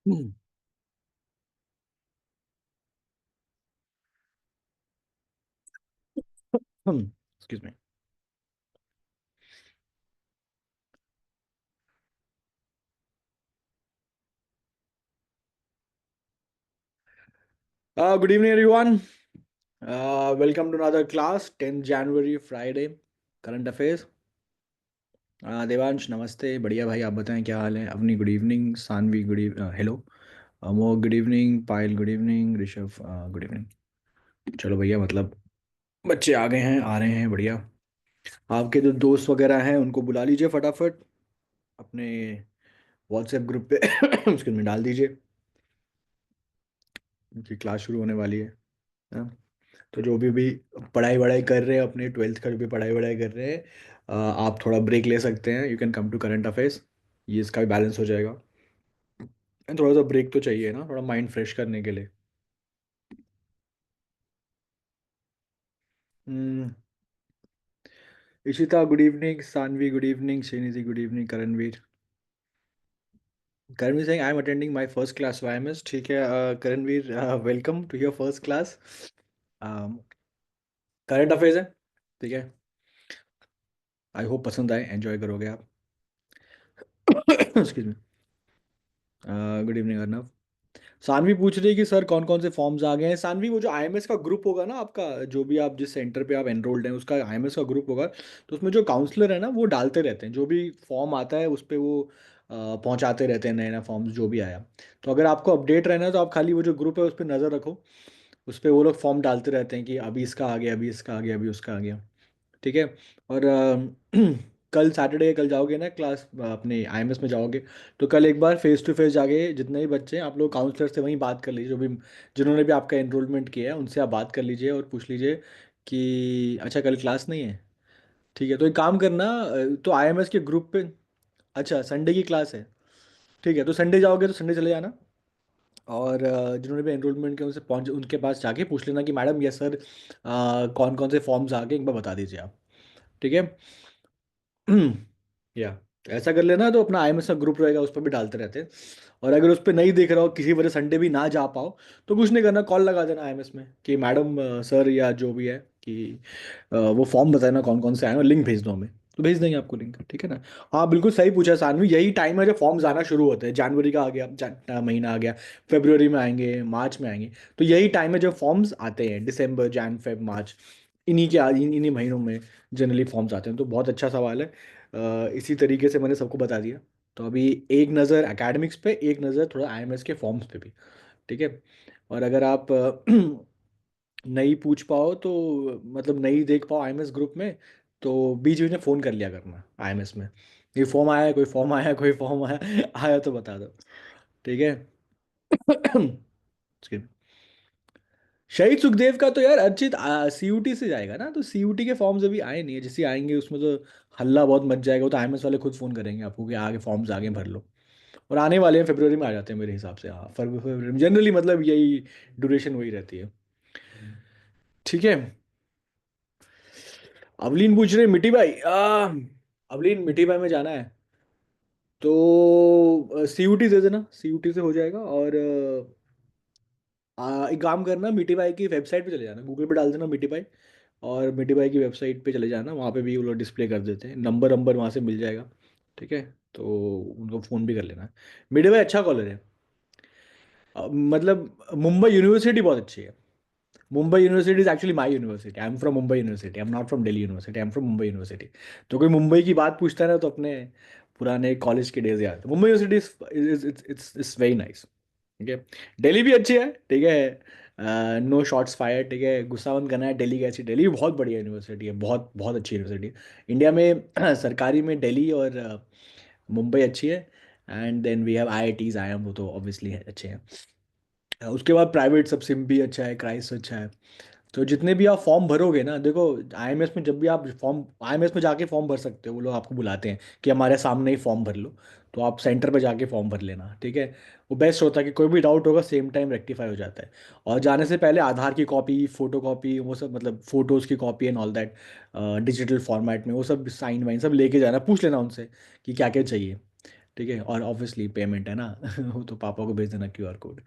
Hmm. Excuse me. Good evening, everyone. Welcome to another class, 10th January, Friday, current affairs. Devansh नमस्ते, बढ़िया भाई, आप बताएं क्या हाल है अपनी। Good evening Sanvi, hello. Amogh good evening, Payal good evening, Rishabh good evening. चलो भैया, मतलब बच्चे आ गए हैं, आ रहे हैं, बढ़िया। आपके जो दोस्त वगैरह हैं उनको बुला लीजिए फटाफट अपने व्हाट्सएप ग्रुप पे उसके में डाल दीजिए, उनकी क्लास शुरू होने वाली है। हाँ? तो जो भी पढ़ाई वढ़ाई कर रहे हैं, अपने ट्वेल्थ का जो भी पढ़ाई वढ़ाई कर रहे हैं, आप थोड़ा ब्रेक ले सकते हैं। You can come to current affairs. ये इसका भी बैलेंस हो जाएगा। And थोड़ा सा ब्रेक तो चाहिए ना, थोड़ा माइंड फ्रेश करने के लिए। Hmm, Ishita good evening, Sanvi good evening, Shrinidhi good evening, Karanveer. Karanveer Singh, I am attending my first class YMS. ठीक है, Karanveer, welcome to your first class. Current affairs है, ठीक है। आई होप पसंद आए, एंजॉय करोगे आप। Excuse me. Good evening Arnav. Saanvi पूछ रही है कि सर कौन कौन से फॉर्म्स आ गए हैं। सानवी, वो जो आईएमएस का ग्रुप होगा ना आपका, जो भी आप जिस सेंटर पे आप एनरोल्ड हैं उसका आईएमएस का ग्रुप होगा, तो उसमें जो काउंसलर है ना वो डालते रहते हैं, जो भी फॉर्म आता है उस पर वो पहुंचाते रहते हैं नए नए फॉर्म्स जो भी आया। तो अगर आपको अपडेट रहना है तो आप खाली वो जो ग्रुप है उस पर नज़र रखो। उस पर वो लोग फॉर्म डालते रहते हैं कि अभी इसका आ गया, अभी इसका आ गया, अभी उसका आ गया। ठीक है। और कल सैटरडे, कल जाओगे ना क्लास, अपने आईएमएस में जाओगे, तो कल एक बार फेस टू फेस जाके जितने भी बच्चे हैं आप लोग काउंसलर से वहीं बात कर लीजिए, जो भी जिन्होंने भी आपका एनरोलमेंट किया है उनसे आप बात कर लीजिए और पूछ लीजिए कि अच्छा कल क्लास नहीं है। ठीक है, तो एक काम करना, तो आईएमएस के ग्रुप पे। अच्छा, संडे की क्लास है। ठीक है, तो संडे जाओगे तो संडे चले जाना। और जिन्होंने भी एनरोलमेंट किया उनसे पहुंच, उनके पास जाके पूछ लेना कि मैडम यस सर, कौन कौन से फॉर्म्स आ गए एक बार बता दीजिए आप। ठीक है। या ऐसा कर लेना, तो अपना आईएमएस का ग्रुप रहेगा उस पर भी डालते रहते हैं। और अगर उस पर नहीं देख रहा हो, किसी वजह संडे भी ना जा पाओ, तो कुछ नहीं करना, कॉल लगा देना आईएमएस में कि मैडम, सर या जो भी है कि वो फॉर्म बताना कौन कौन से आए और लिंक भेज दो हमें, तो भेज देंगे आपको लिंक। ठीक है ना। हाँ बिल्कुल सही पूछा सानवी, यही टाइम है जब फॉर्म्स आना शुरू होते हैं। जनवरी का आ गया, महीना आ गया, फरवरी में आएंगे, मार्च में आएंगे। तो यही टाइम है जब फॉर्म्स आते हैं, दिसंबर, जैन, फेब, मार्च। इन्हीं महीनों में जनरली फॉर्म्स आते हैं। तो बहुत अच्छा सवाल है। इसी तरीके से मैंने सबको बता दिया। तो अभी एक नज़र एकेडमिक्स पे, एक नज़र थोड़ा आईएमएस के फॉर्म्स पे भी। ठीक है। और अगर आप नहीं पूछ पाओ तो, मतलब नहीं देख पाओ आईएमएस ग्रुप में, तो बीच बीच में फ़ोन कर लिया करना आईएमएस में। ये फॉर्म आया है, कोई फॉर्म आया है, कोई फॉर्म आया आया तो बता दो। ठीक है। Excuse me। शहीद सुखदेव का तो यार अर्चित सीयूटी से जाएगा ना, तो सीयूटी के फॉर्म्स अभी आए नहीं है, जैसे आएंगे उसमें तो हल्ला बहुत मच जाएगा। वो तो आईएमएस वाले खुद फ़ोन करेंगे आपको कि आगे फॉर्म्स आगे भर लो। और आने वाले हैं, फरवरी में आ जाते हैं मेरे हिसाब से। हाँ, फरवरी में जनरली, मतलब यही ड्यूरेशन वही रहती है। ठीक है। अवलीन पूछ रहे मिट्टी भाई, अवलीन मिट्टी भाई में जाना है तो सीयूटी दे देना, सीयूटी से हो जाएगा। और एक काम करना, मिट्टी भाई की वेबसाइट पे चले जाना, गूगल पे डाल देना मिट्टी भाई, और मिट्टी भाई की वेबसाइट पे चले जाना, वहाँ पे भी वो लोग डिस्प्ले कर देते हैं, नंबर नंबर वहाँ से मिल जाएगा। ठीक है। तो उनको फ़ोन भी कर लेना। मिट्टी भाई अच्छा कॉलर है। मतलब मुंबई यूनिवर्सिटी बहुत अच्छी है। Mumbai university is actually my university. I am from Mumbai university, I am not from Delhi university, I am from Mumbai university. तो कोई मुंबई की बात पूछता है ना तो अपने पुराने कॉलेज के डेज याद। Mumbai university is it's it's very nice. ठीक है। दिल्ली भी अच्छी है, ठीक है। नो शॉट्स फायर, ठीक है, गुस्सा मत करना है। दिल्ली कैसी, दिल्ली भी बहुत बढ़िया यूनिवर्सिटी है, बहुत बहुत अच्छी यूनिवर्सिटी है। इंडिया में सरकारी में दिल्ली और मुंबई अच्छी है। And then we have IITs, IIM, वो तो ऑब्वियसली अच्छे हैं। उसके बाद प्राइवेट सब, सिम भी अच्छा है, क्राइस्ट अच्छा है। तो जितने भी आप फॉर्म भरोगे ना, देखो आईएमएस में जब भी आप फॉर्म, आईएमएस में जाके फॉर्म भर सकते हो, वो लोग आपको बुलाते हैं कि हमारे सामने ही फॉर्म भर लो। तो आप सेंटर पे जाके फॉर्म भर लेना, ठीक है। वो बेस्ट होता है कि कोई भी डाउट होगा सेम टाइम रेक्टिफाई हो जाता है। और जाने से पहले आधार की कॉपी, फोटो कॉपी, वो सब, मतलब फोटोज़ की copy and all that, digital format में, वो सब साइन वाइन सब लेके जाना, पूछ लेना उनसे कि क्या क्या चाहिए। ठीक है, और ऑब्वियसली पेमेंट है ना। वो तो पापा को भेज देना क्यूआर कोड।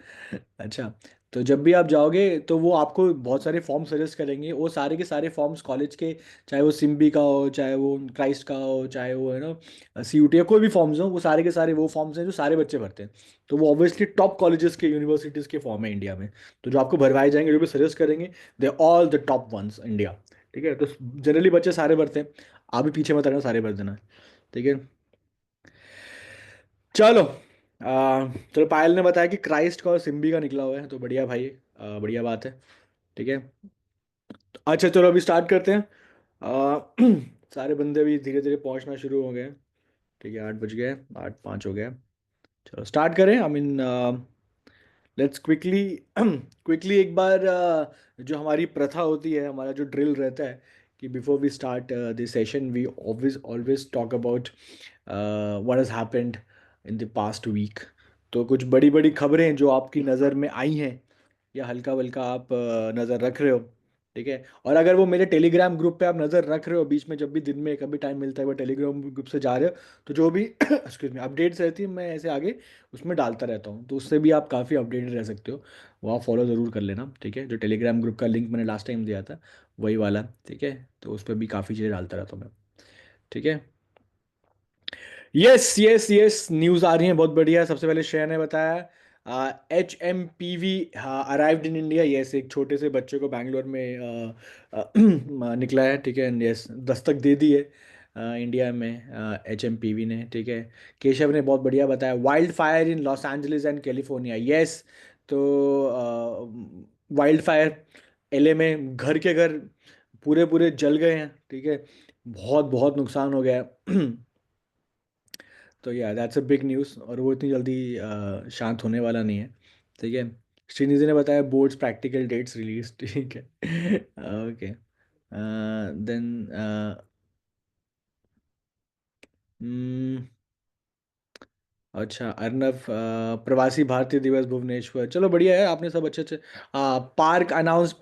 अच्छा, तो जब भी आप जाओगे तो वो आपको बहुत सारे फॉर्म सजेस्ट करेंगे, वो सारे के सारे फॉर्म्स कॉलेज के, चाहे वो सिम्बी का हो, चाहे वो क्राइस्ट का हो, चाहे वो है ना सीयूटी या कोई भी फॉर्म्स हो, वो सारे के सारे वो फॉर्म्स हैं जो सारे बच्चे भरते हैं। तो वो ऑब्वियसली टॉप कॉलेजेस के, यूनिवर्सिटीज़ के फॉर्म है इंडिया में। तो जो आपको भरवाए जाएंगे, जो भी सजेस्ट करेंगे, they all the top ones India. ठीक है, तो जनरली बच्चे सारे भरते हैं। आप भी पीछे मत रहना, सारे भर देना। ठीक है, चलो। चलो, पायल ने बताया कि क्राइस्ट का और सिम्बी का निकला हुआ है, तो बढ़िया भाई। बढ़िया बात है। ठीक है, अच्छा चलो अभी स्टार्ट करते हैं। सारे बंदे भी धीरे धीरे पहुंचना शुरू हो गए। ठीक है, 8 बज गए, 8:05 हो गया। चलो स्टार्ट करें, I mean let's quickly quickly एक बार जो हमारी प्रथा होती है, हमारा जो ड्रिल रहता है, कि before we start this session we always always talk about what has happened in the past week. तो कुछ बड़ी बड़ी खबरें जो आपकी नज़र में आई हैं, या हल्का वल्का आप नज़र रख रहे हो। ठीक है, और अगर वो मेरे टेलीग्राम ग्रुप पे आप नज़र रख रहे हो, बीच में जब भी दिन में कभी टाइम मिलता है वो टेलीग्राम ग्रुप से जा रहे हो, तो जो भी एक्सक्यूज मी अपडेट्स रहती है, मैं ऐसे आगे उसमें डालता रहता हूँ, तो उससे भी आप काफ़ी अपडेटेड रह सकते हो। वो आप फॉलो ज़रूर कर लेना। ठीक है, जो टेलीग्राम ग्रुप का लिंक मैंने लास्ट टाइम दिया था, वही वाला। ठीक है, तो उस पर भी काफ़ी चीज़ें डालता रहता हूँ मैं। ठीक है, यस यस यस, न्यूज़ आ रही है बहुत बढ़िया। सबसे पहले श्रेया ने बताया HMPV arrived in India. Yes, एक छोटे से बच्चे को बैंगलोर में निकला है। ठीक है, यस, दस्तक दे दी है इंडिया में HMPV ने। ठीक है, केशव ने बहुत बढ़िया बताया, wild fire in Los Angeles and California. Yes, तो वाइल्ड फायर LA में घर के घर पूरे पूरे जल गए हैं। ठीक है, बहुत बहुत नुकसान हो गया है। तो या दैट्स अ बिग न्यूज़, और वो इतनी जल्दी शांत होने वाला नहीं है। ठीक है, श्रीनिधि ने बताया बोर्ड्स प्रैक्टिकल डेट्स रिलीज। ठीक है, ओके, देन अच्छा अर्नव, प्रवासी भारतीय दिवस भुवनेश्वर, चलो बढ़िया है, आपने सब अच्छे अच्छे। Park announce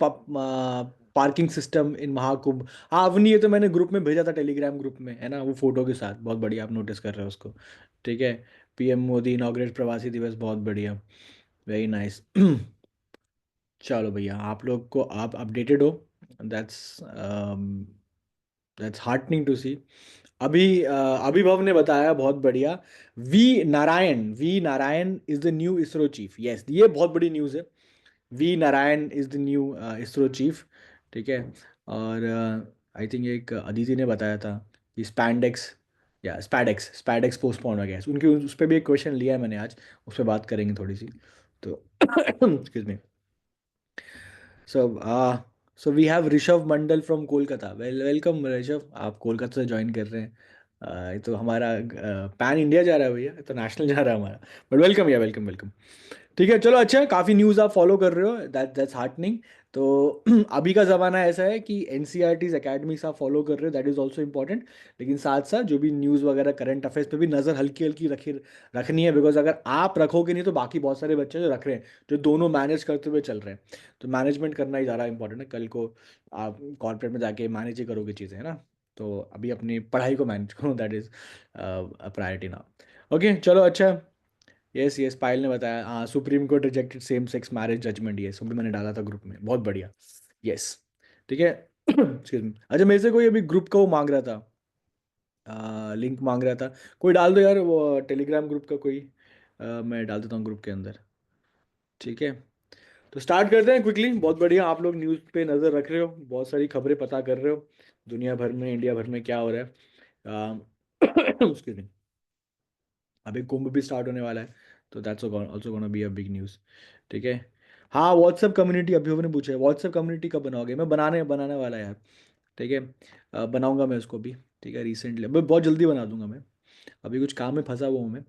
parking system in Mahakumbh. हाँ अवनी, ये तो मैंने ग्रुप में भेजा था, टेलीग्राम ग्रुप में है ना, वो फोटो के साथ, बहुत बढ़िया, आप नोटिस कर रहे हो उसको। ठीक है, PM मोदी इनॉग्रेट प्रवासी दिवस, बहुत बढ़िया, वेरी नाइस। चलो भैया, आप लोग को आप अपडेटेड हो, that's that's heartening to see. Abhibhav ने बताया बहुत बढ़िया, V Narayan is the new ISRO chief. Yes, ये बहुत बड़ी न्यूज़ है। V Narayan is the new ISRO chief. ठीक है, और आई थिंक एक अदिति ने बताया था कि स्पैंडेक्स, या स्पैडेक्स स्पैडेक्स पोस्टपोन हो गया है। उनके उस पर भी एक क्वेश्चन लिया है मैंने आज, उस पर बात करेंगे थोड़ी सी। तो excuse me. So so we have Rishabh Mandal from Kolkata. Welcome Rishabh, आप कोलकाता से ज्वाइन कर रहे हैं। ये तो हमारा पैन इंडिया जा रहा है भैया, ये तो नेशनल जा रहा है हमारा। बट वेलकम, या वेलकम वेलकम। ठीक है, चलो अच्छा है, काफ़ी न्यूज़ आप फॉलो कर रहे हो, दैट्स हार्टनिंग। तो अभी का ज़माना ऐसा है कि NCERT's एकेडमिक्स आप फॉलो कर रहे हो, दैट इज़ ऑल्सो इंपॉर्टेंट। लेकिन साथ साथ जो भी न्यूज़ वगैरह करंट अफेयर्स पे भी नज़र हल्की हल्की रखनी है, बिकॉज अगर आप रखोगे नहीं तो बाकी बहुत सारे बच्चे जो रख रहे हैं, जो दोनों मैनेज करते हुए चल रहे हैं। तो मैनेजमेंट करना ही ज़्यादा इंपॉर्टेंट है, कल को आप कॉर्पोरेट में जाके मैनेज ही करोगे चीज़ें, है ना। तो अभी अपनी पढ़ाई को मैनेज करो, दैट इज़ प्रायोरिटी ना। ओके, चलो अच्छा। यस यस, पायल ने बताया, हाँ, supreme court rejected same sex marriage judgement. ये सब भी मैंने डाला था ग्रुप में, बहुत बढ़िया। यस, ठीक है। एक्सक्यूज मी, अच्छा मेरे से कोई अभी ग्रुप का वो मांग रहा था, लिंक मांग रहा था। कोई डाल दो यार, वो टेलीग्राम ग्रुप का कोई, मैं डाल देता हूँ ग्रुप के अंदर। ठीक है, तो स्टार्ट करते हैं क्विकली। बहुत बढ़िया, आप लोग न्यूज़ पे नज़र रख रहे हो, बहुत सारी खबरें पता कर रहे हो, दुनिया भर में, इंडिया भर में क्या हो रहा है। एक्सक्यूज मी, अभी कुंभ भी स्टार्ट होने वाला है, तो that's also gonna be a big news. ठीक है, हाँ, व्हाट्सएप कम्युनिटी अभी ने पूछा है, व्हाट्सएप कम्युनिटी कब बनाओगे? मैं बनाने बनाने वाला यार। ठीक है, बनाऊंगा मैं उसको भी। ठीक है, रिसेंटली बहुत जल्दी बना दूंगा मैं, अभी कुछ काम में फंसा हुआ हूँ मैं।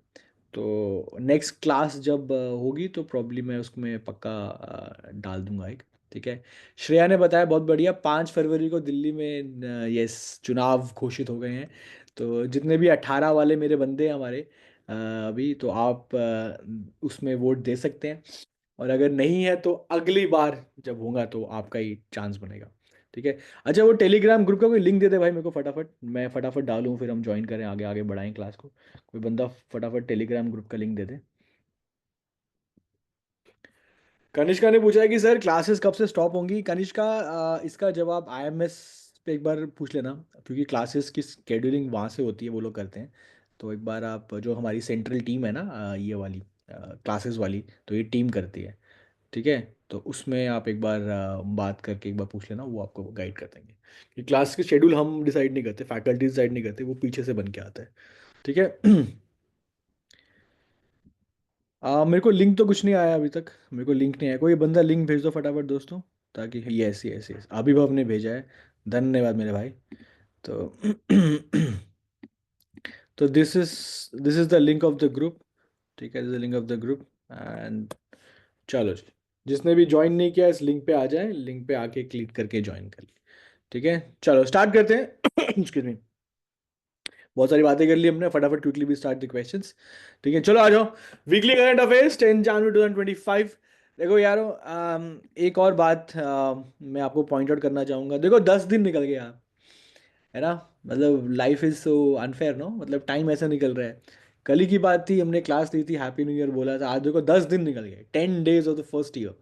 तो नेक्स्ट क्लास जब होगी तो प्रॉब्ली मैं उसमें पक्का डाल दूंगा एक। ठीक है, श्रेया ने बताया बहुत बढ़िया, 5 फरवरी को दिल्ली में यस चुनाव घोषित हो गए हैं। तो जितने भी 18 वाले मेरे बंदे हैं हमारे, अभी तो आप उसमें वोट दे सकते हैं। और अगर नहीं है तो अगली बार जब होगा तो आपका ही चांस बनेगा। ठीक है। अच्छा, वो टेलीग्राम ग्रुप का कोई लिंक दे दे भाई मेरे को फटाफट, मैं फटाफट डालूँ, फिर हम ज्वाइन करें, आगे आगे बढ़ाएं क्लास को। कोई बंदा फटाफट टेलीग्राम ग्रुप का लिंक दे दे। कनिष्का ने पूछा है कि सर क्लासेस कब से स्टॉप होंगी। कनिष्का, इसका जवाब आईएमएस पे एक बार पूछ लेना, क्योंकि क्लासेस की स्केड्यूलिंग वहाँ से होती है, वो लोग करते हैं। तो एक बार आप, जो हमारी सेंट्रल टीम है ना, ये वाली क्लासेस वाली, तो ये टीम करती है। ठीक है। तो उसमें आप एक बार बात करके एक बार पूछ लेना, वो आपको गाइड कर देंगे। कि क्लास के शेड्यूल हम डिसाइड नहीं करते, फैकल्टी डिसाइड नहीं करते, वो पीछे से बन के आता है। ठीक है। मेरे को लिंक तो कुछ नहीं आया अभी तक, मेरे को लिंक नहीं आया। कोई बंदा लिंक भेज दो फटाफट दोस्तों, ताकि यस यस यस, अभिभव ने भेजा है। धन्यवाद मेरे भाई। तो तो this is the link of the group. ठीक है, this is the link of the group. And चलो जी, जिसने भी ज्वाइन नहीं किया इस लिंक पे आ जाए, लिंक पे आके क्लिक करके ज्वाइन कर ले। ठीक है, चलो स्टार्ट करते हैं। Excuse me. बहुत सारी बातें कर ली हमने, फटाफट क्विकली भी स्टार्ट द क्वेश्चंस। ठीक है, चलो आ जाओ। वीकली करंट अफेयर्स 10 जनवरी 2025। देखो यारो, एक और बात मैं आपको पॉइंट आउट करना चाहूँगा। देखो 10 दिन निकल गए यार, है ना। मतलब life is so unfair, no, मतलब टाइम ऐसा निकल रहा है। कल ही की बात थी, हमने क्लास ली थी, हैप्पी न्यू ईयर बोला था, आज देखो 10 दिन निकल गए, 10 days of the first year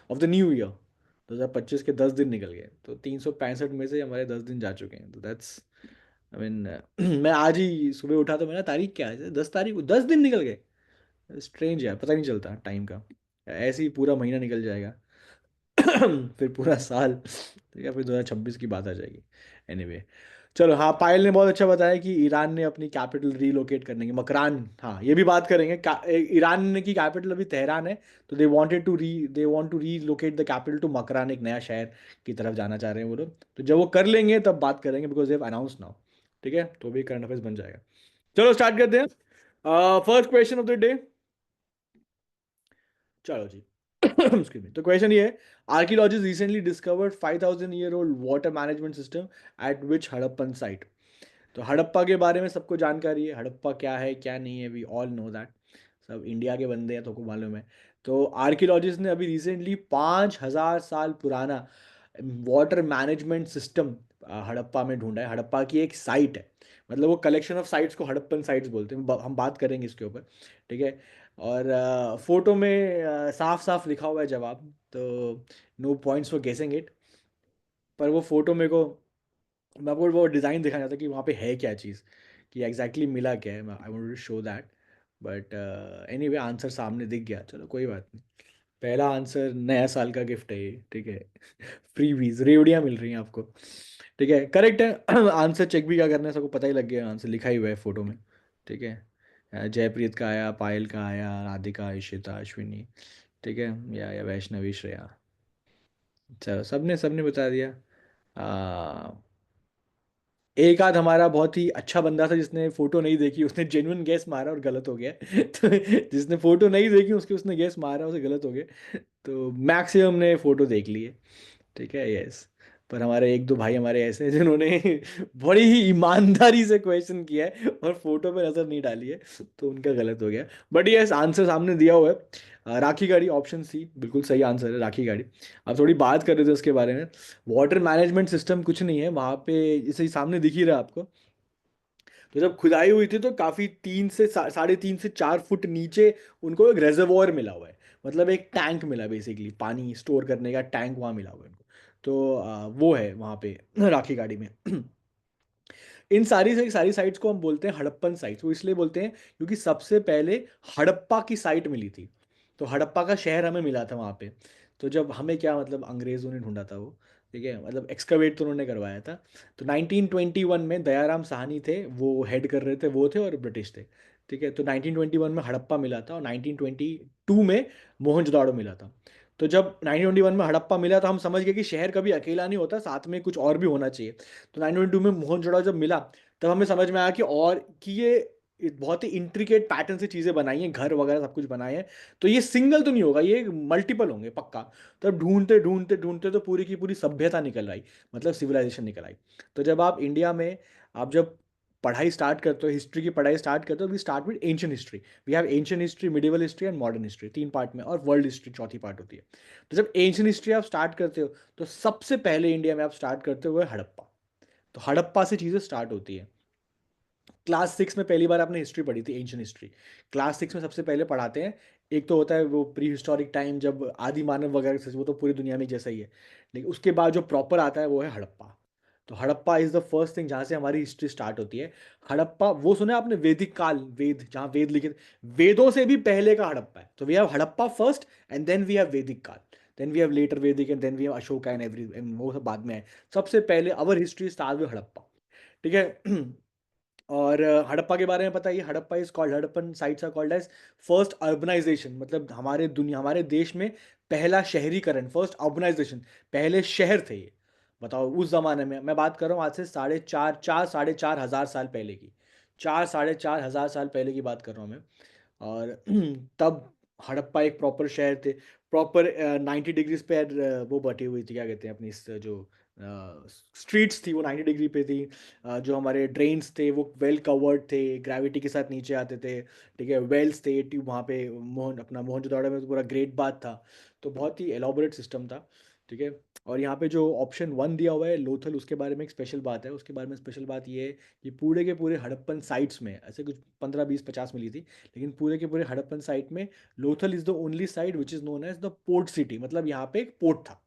of the new year. 2025 के 10 दिन निकल गए, तो 365 में से हमारे 10 दिन जा चुके हैं, तो दैट्स, आई मीन मैं आज ही सुबह उठा तो मेरा तारीख क्या है, 10 तारीख को 10 दिन निकल गए। स्ट्रेंज है, पता नहीं चलता टाइम का। ऐसे ही पूरा महीना निकल जाएगा। फिर पूरा साल, ठीक है, फिर 2026 की बात आ जाएगी। एनीवे, चलो हाँ, पायल ने बहुत अच्छा बताया कि ईरान ने अपनी कैपिटल रीलोकेट करने की, मकरान, हाँ ये भी बात करेंगे। ईरान ने की कैपिटल अभी तेहरान है, तो they want to relocate the capital to Makran, एक नया शहर की तरफ जाना चाह रहे हैं वो लोग। तो जब वो कर लेंगे तब बात करेंगे, बिकॉज देव अनाउंस नाउ। ठीक है, तो भी करंट अफेयर्स बन जाएगा। चलो स्टार्ट करते हैं। First question of the day. चलो जी। Excuse me. तो क्वेश्चन ये है, archaeologist recently discovered 5000 year old water management system eight विच हड़प्पन साइट। तो हड़प्पा के बारे में सबको जानकारी है, हड़प्पा क्या है क्या नहीं है, वी ऑल नो दैट। सब इंडिया के बंदे हैं तो को मालूम है। तो आर्कियोलॉजिस्ट ने अभी रिसेंटली 5000 साल पुराना वाटर मैनेजमेंट सिस्टम हड़प्पा में ढूंढा है। हड़प्पा की एक साइट है, मतलब वो कलेक्शन ऑफ साइट्स को हड़प्पन साइट्स बोलते हैं, हम बात करेंगे इसके ऊपर। ठीक है। और फोटो में साफ साफ लिखा हुआ है जवाब, तो no points for guessing it. पर वो फोटो मेरे को, मैं आपको वो डिज़ाइन दिखाना चाहता कि वहाँ पे है क्या चीज़, कि एग्जैक्टली मिला क्या है। I want to show that, but anyway answer सामने दिख गया, चलो कोई बात नहीं। पहला आंसर नया साल का गिफ्ट है ये, ठीक है। फ्रीबीज रेवड़ियाँ मिल रही हैं आपको। ठीक है, करेक्ट है। आंसर चेक भी क्या करना है, सबको पता ही लग गया, आंसर लिखा ही हुआ है फोटो में। ठीक है। जयप्रीत का आया, पायल का आया, राधिका, इशिता, अश्विनी। ठीक है, या वैष्णवी, श्रेया। चलो सबने सबने बता दिया। आ, एक आध हमारा बहुत ही अच्छा बंदा था जिसने फोटो नहीं देखी, उसने जेन्युइन गेस मारा और गलत हो गया। तो जिसने फोटो नहीं देखी उसके, उसने गेस मारा, उसे गलत हो गया। तो मैक्सिमम ने फोटो देख ली है। ठीक है, यस। पर हमारे एक दो भाई हमारे ऐसे हैं जिन्होंने बड़ी ही ईमानदारी से क्वेश्चन किया है और फोटो पे नजर नहीं डाली है, तो उनका गलत हो गया। बट यस, आंसर सामने दिया हुआ है। राखी गाड़ी, ऑप्शन सी बिल्कुल सही आंसर है, राखी गाड़ी। आप थोड़ी बात कर रहे थे उसके बारे में। वाटर मैनेजमेंट सिस्टम कुछ नहीं है वहाँ पे, जैसे ही सामने दिख ही रहा है आपको। तो जब खुदाई हुई थी तो काफ़ी 3 से 4.5 फुट नीचे उनको एक रेजर्वोयर मिला हुआ है, मतलब एक टैंक मिला, बेसिकली पानी स्टोर करने का टैंक वहाँ मिला हुआ है उनको। तो वो है वहाँ पे राखी गाड़ी में। इन सारी से सारी साइट्स को हम बोलते हैं हड़प्पन साइट्स। वो इसलिए बोलते हैं क्योंकि सबसे पहले हड़प्पा की साइट मिली थी। तो हड़प्पा का शहर हमें मिला था वहाँ पे। तो जब हमें क्या, मतलब अंग्रेज़ों ने ढूंढा था वो, ठीक है, मतलब एक्सकवेट तो उन्होंने करवाया था। तो 1921 में दयाराम साहनी थे, वो हेड कर रहे थे, वो थे, और ब्रिटिश थे। ठीक है, तो 1921 में हड़प्पा मिला था और 1922 में मोहनजोदाड़ो मिला था। तो जब 1921 में हड़प्पा मिला तो हम समझ गए कि शहर कभी अकेला नहीं होता, साथ में कुछ और भी होना चाहिए। तो 1922 में मोहनजोदड़ो जब मिला, तब हमें समझ में आया कि और कि ये बहुत ही इंट्रिकेट पैटर्न से चीज़ें बनाई हैं, घर वगैरह सब कुछ बनाए हैं। तो ये सिंगल तो नहीं होगा, ये मल्टीपल होंगे पक्का। तब ढूंढते ढूंढते ढूंढते तो पूरी की पूरी सभ्यता निकल आई, मतलब सिविलाइजेशन निकल आई। तो जब आप इंडिया में, आप जब पढ़ाई स्टार्ट करते हो, हिस्ट्री की पढ़ाई स्टार्ट करते हो, we start with ancient history. We have ancient history, medieval history and modern history, 3 part में, और वर्ल्ड हिस्ट्री चौथी पार्ट होती है। तो जब एंशियंट हिस्ट्री आप स्टार्ट करते हो तो सबसे पहले इंडिया में आप स्टार्ट करते हो वो है हड़प्पा। तो हड़प्पा से चीज़ें स्टार्ट होती है। क्लास 6 में पहली बार आपने हिस्ट्री पढ़ी थी, एंशियंट हिस्ट्री। क्लास 6 में सबसे पहले पढ़ाते हैं। एक तो होता है वो प्री हिस्टोरिक टाइम, जब आदि मानव वगैरह से, वो तो पूरी दुनिया में जैसा ही है। लेकिन उसके बाद जो प्रॉपर आता है वो है हड़प्पा। तो Harappa is the first thing जहाँ से हमारी हिस्ट्री स्टार्ट होती है। हड़प्पा, वो सुना है आपने वैदिक काल, वेद जहाँ वेद लिखे वेदों से भी पहले का हड़प्पा है। तो we have Harappa first, and then we have Vedic kaal, then we have later Vedic, and then we have Ashoka and every, वो सब बाद में है। सबसे पहले our history start with Harappa. ठीक है। और हड़प्पा के बारे में पता है, Harappa is called, Harappan sites are called as first urbanisation, मतलब हमारे देश में पहला शहरीकरण, फर्स्ट अर्बनाइजेशन, पहले शहर थे ये। बताओ उस जमाने में, मैं बात कर रहा हूँ आज से साढ़े चार हजार साल पहले की, 4 साढ़े 4 हजार साल पहले की बात कर रहा हूँ मैं। और तब हड़प्पा एक प्रॉपर शहर थे। प्रॉपर 90 डिग्रीज पे वो बटी हुई थी, क्या कहते हैं अपनी जो स्ट्रीट्स थी वो 90 डिग्री पे थी। जो हमारे ड्रेन्स थे वो वेल कवर्ड थे, ग्रेविटी के साथ नीचे आते थे। ठीक है, वेल्स थे, ट्यूब वहाँ पे, मोहनजोदड़ो में तो पूरा ग्रेट बाथ था। तो बहुत ही एलोबरेट सिस्टम था। ठीक है। और यहाँ पे जो ऑप्शन 1 दिया हुआ है लोथल, उसके बारे में एक स्पेशल बात है। उसके बारे में स्पेशल बात ये है कि पूरे के पूरे हड़प्पन साइट्स में ऐसे कुछ 15 20 50 मिली थी, लेकिन पूरे के पूरे हड़प्पन साइट में Lothal is the only site which is known as the port city, मतलब यहाँ पे एक पोर्ट था।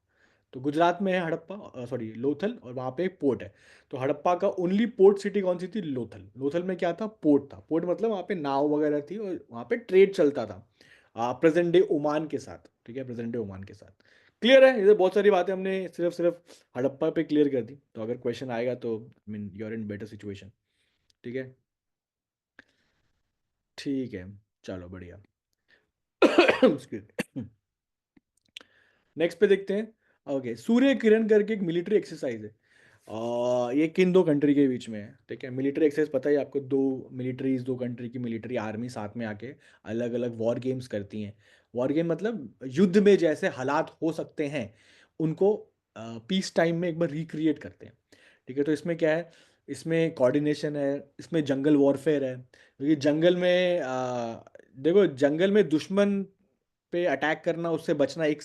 तो गुजरात में है हड़प्पा, सॉरी लोथल, और वहाँ पे एक पोर्ट है। तो हड़प्पा का ओनली पोर्ट सिटी कौन सी थी? लोथल। लोथल में क्या था? पोर्ट था। पोर्ट मतलब वहाँ पे नाव वगैरह थी और वहाँ पे ट्रेड चलता था प्रेजेंट डे ओमान के साथ। ठीक है, प्रेजेंट डे ओमान के साथ। क्लियर है? इधर बहुत सारी बातें हमने सिर्फ सिर्फ हड़प्पा पे क्लियर कर दी। तो अगर क्वेश्चन आएगा तो mean you are in better situation. ठीक है। ठीक है, चलो बढ़िया। नेक्स्ट पे देखते हैं। ओके, सूर्य किरण करके एक मिलिट्री एक्सरसाइज है। ये किन 2 कंट्री के बीच में है? ठीक है, मिलिट्री एक्सरसाइज पता है आपको, 2 कंट्री की मिलिट्री आर्मी साथ में आके अलग अलग वॉर गेम्स करती हैं। वॉर गेम मतलब युद्ध में जैसे हालात हो सकते हैं उनको पीस टाइम में एक बार रिक्रिएट करते हैं। ठीक है, तो इसमें क्या है? इसमें कोऑर्डिनेशन है, इसमें जंगल वॉरफेयर है, क्योंकि जंगल में देखो, जंगल में दुश्मन पे अटैक करना, उससे बचना एक